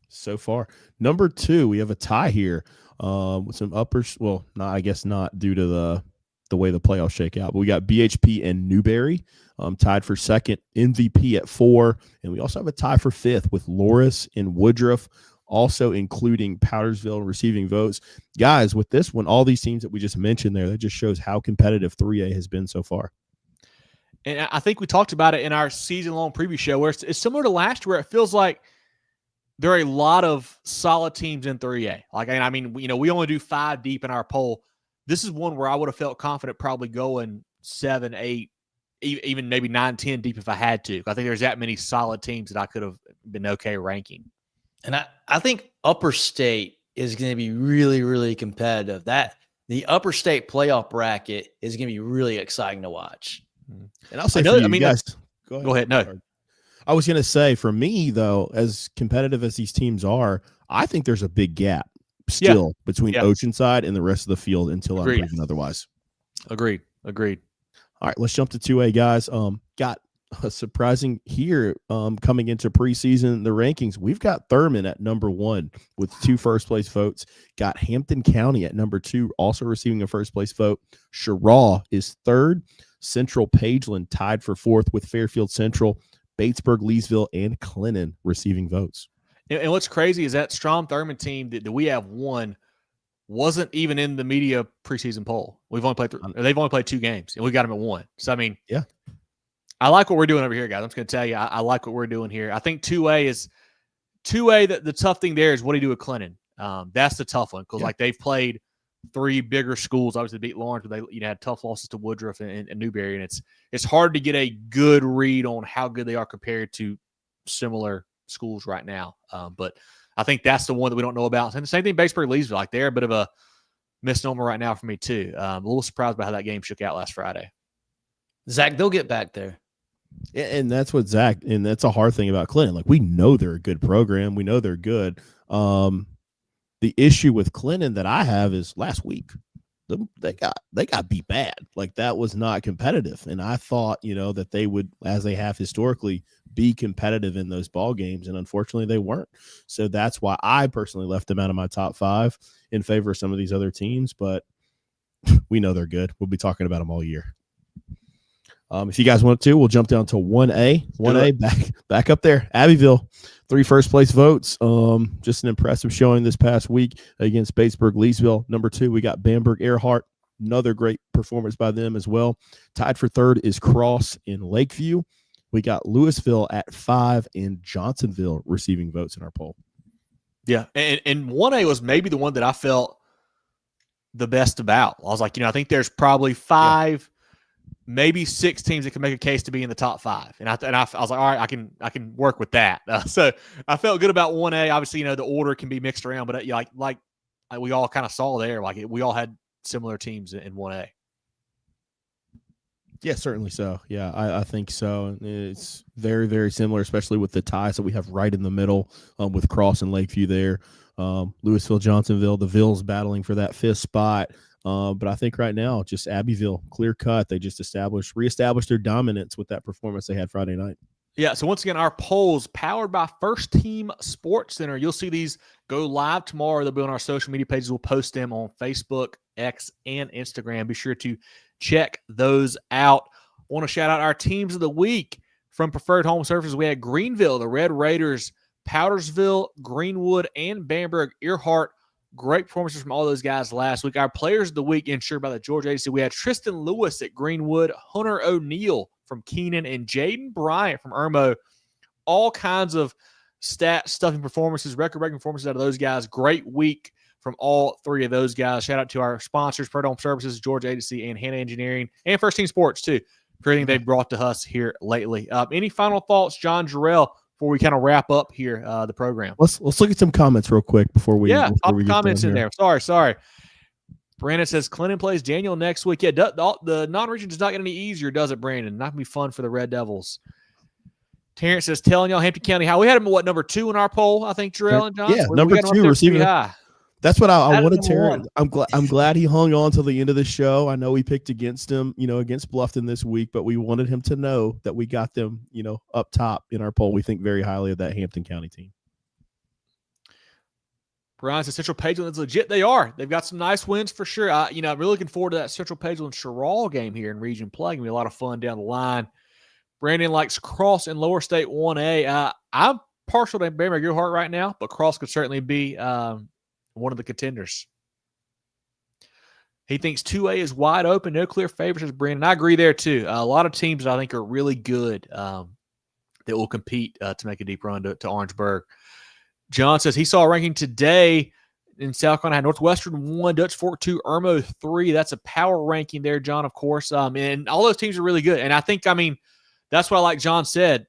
So far. Number 2, we have a tie here with some uppers. Well, I guess not due to the way the playoffs shake out. But we got BHP and Newberry tied for second, MVP at 4. And we also have a tie for 5th with Loris and Woodruff, also including Powdersville receiving votes. Guys, with this one, all these teams that we just mentioned there, that just shows how competitive 3A has been so far. And I think we talked about it in our season-long preview show where it's similar to last year where it feels like there are a lot of solid teams in 3A. Like, I mean, we only do 5 deep in our poll. This is one where I would have felt confident probably going 7, 8, even maybe 9, 10 deep if I had to. I think there's that many solid teams that I could have been okay ranking. And I think Upper State is going to be really, really competitive. That the Upper State playoff bracket is going to be really exciting to watch. And I'll say, guys, go ahead. No, I was going to say, for me though, as competitive as these teams are, I think there's a big gap still between Oceanside and the rest of the field until I'm proven otherwise. Agreed. All right, let's jump to 2A, guys. Got surprising here coming into preseason, the rankings. We've got Thurmond at number 1 with 2 first place votes. Got Hampton County at number 2, also receiving a first place vote. Cheraw is 3rd. Central Pageland tied for 4th with Fairfield Central. Batesburg, Leesville, and Clinton receiving votes. And what's crazy is that Strom Thurmond team that we have won wasn't even in the media preseason poll. They've only played 2 games, and we got them at 1. So I mean, I like what we're doing over here, guys. I'm just going to tell you, I like what we're doing here. I think 2A is the tough thing there is what do you do with Clinton? That's the tough one because like they've played 3 bigger schools. Obviously, they beat Lawrence, but they had tough losses to Woodruff and Newberry, and it's hard to get a good read on how good they are compared to similar schools right now. But I think that's the one that we don't know about. And the same thing, Batesburg, Leesville, like they're a bit of a misnomer right now for me too. A little surprised by how that game shook out last Friday. Zach, they'll get back there. And that's what Zach, and that's a hard thing about Clinton. Like, we know they're a good program. We know they're good. The issue with Clinton that I have is last week, they got beat bad. Like, that was not competitive. And I thought, that they would, as they have historically, be competitive in those ball games. And unfortunately they weren't. So that's why I personally left them out of my top 5 in favor of some of these other teams, but we know they're good. We'll be talking about them all year. If you guys want to, we'll jump down to 1A. 1A back up there. Abbeville, 3 first place votes. Just an impressive showing this past week against Batesburg, Leesville. Number 2, we got Bamberg, Earhart. another great performance by them as well. Tied for third is Cross in Lakeview. We got Louisville at 5 and Johnsonville receiving votes in our poll. Yeah, and 1A was maybe the one that I felt the best about. I was like, I think there's probably 5, maybe 6 teams that can make a case to be in the top 5, and I was like, all right, I can work with that. So I felt good about 1A. Obviously, the order can be mixed around, but like we all kind of saw there, we all had similar teams in 1A. Yeah, certainly so. Yeah, I think so. It's very, very similar, especially with the ties that we have right in the middle with Cross and Lakeview there. Louisville, Johnsonville, the Villes battling for that 5th spot. But I think right now, just Abbeville, clear cut. They just reestablished their dominance with that performance they had Friday night. Yeah, so once again, our polls powered by First Team Sports Center. You'll see these go live tomorrow. They'll be on our social media pages. We'll post them on Facebook, X, and Instagram. Be sure to check those out. I want to shout out our teams of the week from Preferred Home Services. We had Greenville, the Red Raiders, Powdersville, Greenwood, and Bamberg Earhart. Great performances from all those guys last week. Our players of the week insured by the Georgia Agency. We had Tristan Lewis at Greenwood, Hunter O'Neill from Keenan, and Jaden Bryant from Irmo. All kinds of stat-stuffing performances, record-breaking performances out of those guys. Great week from all 3 of those guys. Shout out to our sponsors, Preferred Home Services, Georgia Agency, and Hannah Engineering, and First Team Sports, too, for everything they've brought to us here lately. Any final thoughts, John Jerel, before we kind of wrap up here the program? Let's look at some comments real quick before we pop get comments in here. there. Sorry. Brandon says Clinton plays Daniel next week. Yeah, the non-region does not get any easier, does it, Brandon? Not going to be fun for the Red Devils. Terrence says, telling y'all Hampton County High. We had him number 2 in our poll, I think, Jerel and John. Yeah, number 2 receiver. High. That's what I wanted Terrence. I'm glad he hung on till the end of the show. I know we picked against him, against Bluffton this week, but we wanted him to know that we got them, up top in our poll. We think very highly of that Hampton County team. Brian says Central Pageland is legit. They are. They've got some nice wins for sure. I'm really looking forward to that Central Pageland Sherall game here in Region Play. Going to be a lot of fun down the line. Brandon likes Cross in Lower State 1A. I'm partial to Bamberg Earhart right now, but Cross could certainly be one of the contenders. He thinks 2A is wide open. No clear favorites, as Brandon. I agree there, too. A lot of teams that I think are really good that will compete to make a deep run to Orangeburg. John says he saw a ranking today in South Carolina. Northwestern 1, Dutch Fork 2, Irmo 3. That's a power ranking there, John, of course. And all those teams are really good. And I think, that's why, like John said,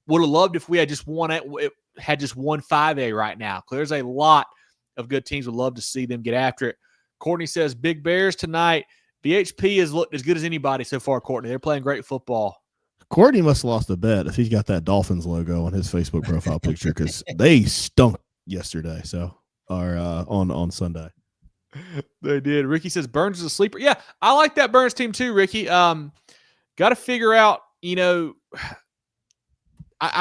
would have loved if we had just one 5A right now. There's a lot of good teams. Would love to see them get after it. Courtney says Big Bears tonight. BHP has looked as good as anybody so far, Courtney. They're playing great football. Courtney must have lost a bet if he's got that Dolphins logo on his Facebook profile picture, because they stunk yesterday. So, or on Sunday. They did. Ricky says Burns is a sleeper. Yeah, I like that Burns team too, Ricky. Got to figure out, I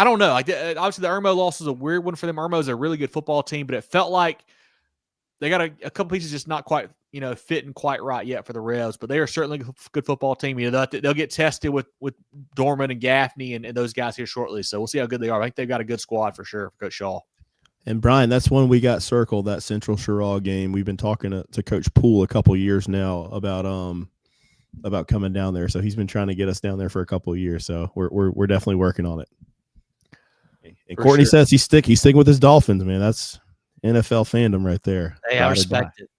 don't know. Obviously, the Irmo loss is a weird one for them. Irmo is a really good football team, but it felt like they got a couple pieces just not quite, fitting quite right yet for the Revs. But they are certainly a good football team. They'll get tested with Dorman and Gaffney and those guys here shortly. So we'll see how good they are. I think they've got a good squad for sure, Coach Shaw. And Brian, that's one we got circled, that Central Sherall game. We've been talking to Coach Poole a couple years now about coming down there. So he's been trying to get us down there for a couple of years. So we're definitely working on it. And For Courtney sure. says he's sticking with his Dolphins, man. That's NFL fandom right there. Hey, I respect it.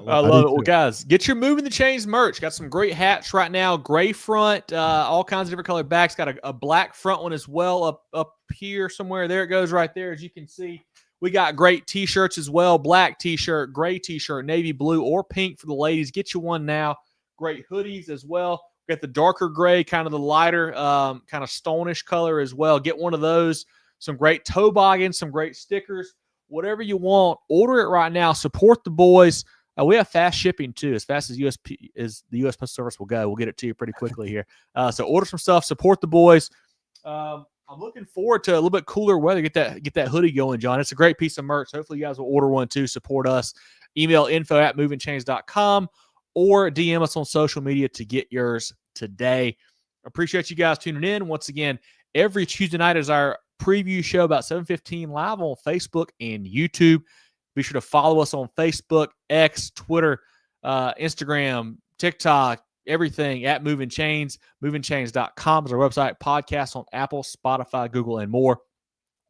I love it. Well, guys, get your Movin The Chains merch. Got some great hats right now. Gray front, all kinds of different colored backs. Got a black front one as well up here somewhere. There it goes right there. As you can see, we got great T-shirts as well. Black T-shirt, gray T-shirt, navy blue, or pink for the ladies. Get you one now. Great hoodies as well. Got the darker gray, kind of the lighter, kind of stonish color as well. Get one of those. Some great toboggans, some great stickers. Whatever you want, order it right now. Support the boys. We have fast shipping too, as fast as the U.S. Postal Service will go. We'll get it to you pretty quickly here. So order some stuff. Support the boys. I'm looking forward to a little bit cooler weather. Get that hoodie going, John. It's a great piece of merch. Hopefully you guys will order one too. Support us. Email info@movingchains.com or DM us on social media to get yours today. Appreciate you guys tuning in. Once again, every Tuesday night is our preview show about 7:15 live on Facebook and YouTube. Be sure to follow us on Facebook, X, Twitter, Instagram, TikTok, everything at Movin Chains. MovinChains.com is our website. Podcast on Apple, Spotify, Google, and more.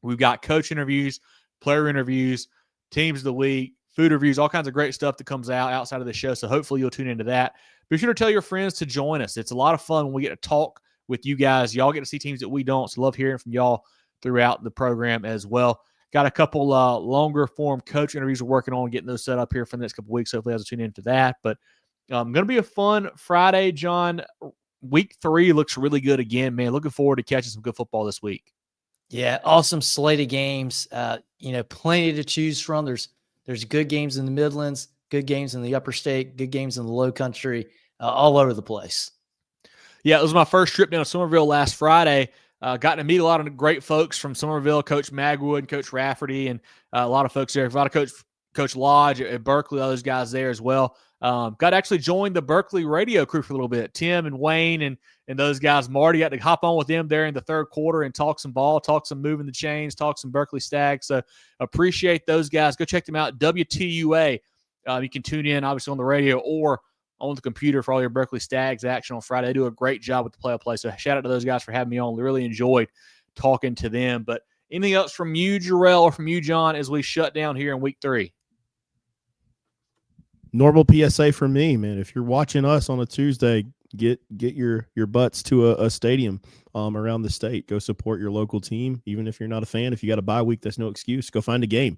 We've got coach interviews, player interviews, teams of the week, food reviews, all kinds of great stuff that comes out outside of the show. So hopefully you'll tune into that. Be sure to tell your friends to join us. It's a lot of fun when we get to talk with you guys. Y'all get to see teams that we don't. So love hearing from y'all throughout the program as well. Got a couple longer form coach interviews we're working on, getting those set up here for the next couple weeks. Hopefully, I'll tune in for that. But going to be a fun Friday, John. Week 3 looks really good again, man. Looking forward to catching some good football this week. Yeah, awesome slate of games. Plenty to choose from. There's good games in the Midlands, good games in the Upper State, good games in the Low Country, all over the place. Yeah, it was my first trip down to Somerville last Friday. Got to meet a lot of great folks from Somerville, Coach Magwood, Coach Rafferty, and a lot of folks there. A lot of Coach Lodge at Berkeley, all those guys there as well. Got to actually join the Berkeley radio crew for a little bit. Tim and Wayne and those guys. Marty got to hop on with them there in the third quarter and talk some ball, talk some Moving the Chains, talk some Berkeley Stags. So appreciate those guys. Go check them out. WTUA. You can tune in, obviously, on the radio or on the computer for all your Berkeley Stags action on Friday. They do a great job with the play-by-play. So shout out to those guys for having me on. Really enjoyed talking to them. But anything else from you, Jerel, or from you, John, as we shut down here in week 3? Normal PSA for me, man. If you're watching us on a Tuesday, get your butts to a stadium around the state. Go support your local team. Even if you're not a fan, if you got a bye week, that's no excuse. Go find a game.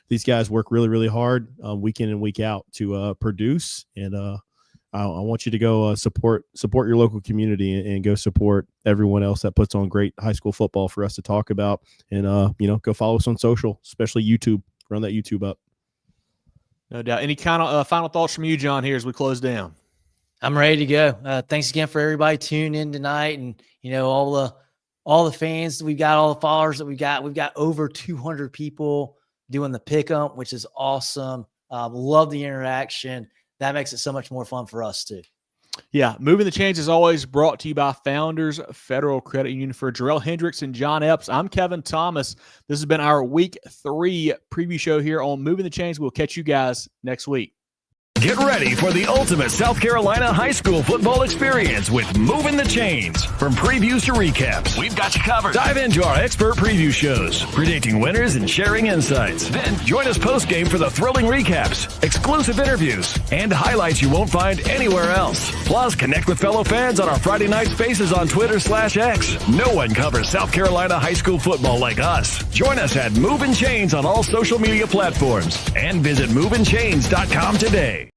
These guys work really, really hard week in and week out to produce. And I want you to go support your local community and go support everyone else that puts on great high school football for us to talk about. And go follow us on social, especially YouTube. Run that YouTube up. No doubt. Any kind of final thoughts from you, John, here as we close down? I'm ready to go. Thanks again for everybody tuning in tonight, and all the fans we got, all the followers that we got. We've got over 200 people doing the pick-up, which is awesome. Love the interaction. That makes it so much more fun for us too. Yeah, Moving the Chains is always brought to you by Founders Federal Credit Union. For Jerel Hendricks and John Epps, I'm Kevin Thomas. This has been our Week 3 preview show here on Moving the Chains. We'll catch you guys next week. Get ready for the ultimate South Carolina high school football experience with Movin The Chains. From previews to recaps, we've got you covered. Dive into our expert preview shows, predicting winners and sharing insights. Then join us post-game for the thrilling recaps, exclusive interviews, and highlights you won't find anywhere else. Plus, connect with fellow fans on our Friday night spaces on Twitter/X. No one covers South Carolina high school football like us. Join us at Movin Chains on all social media platforms and visit movinchains.com today.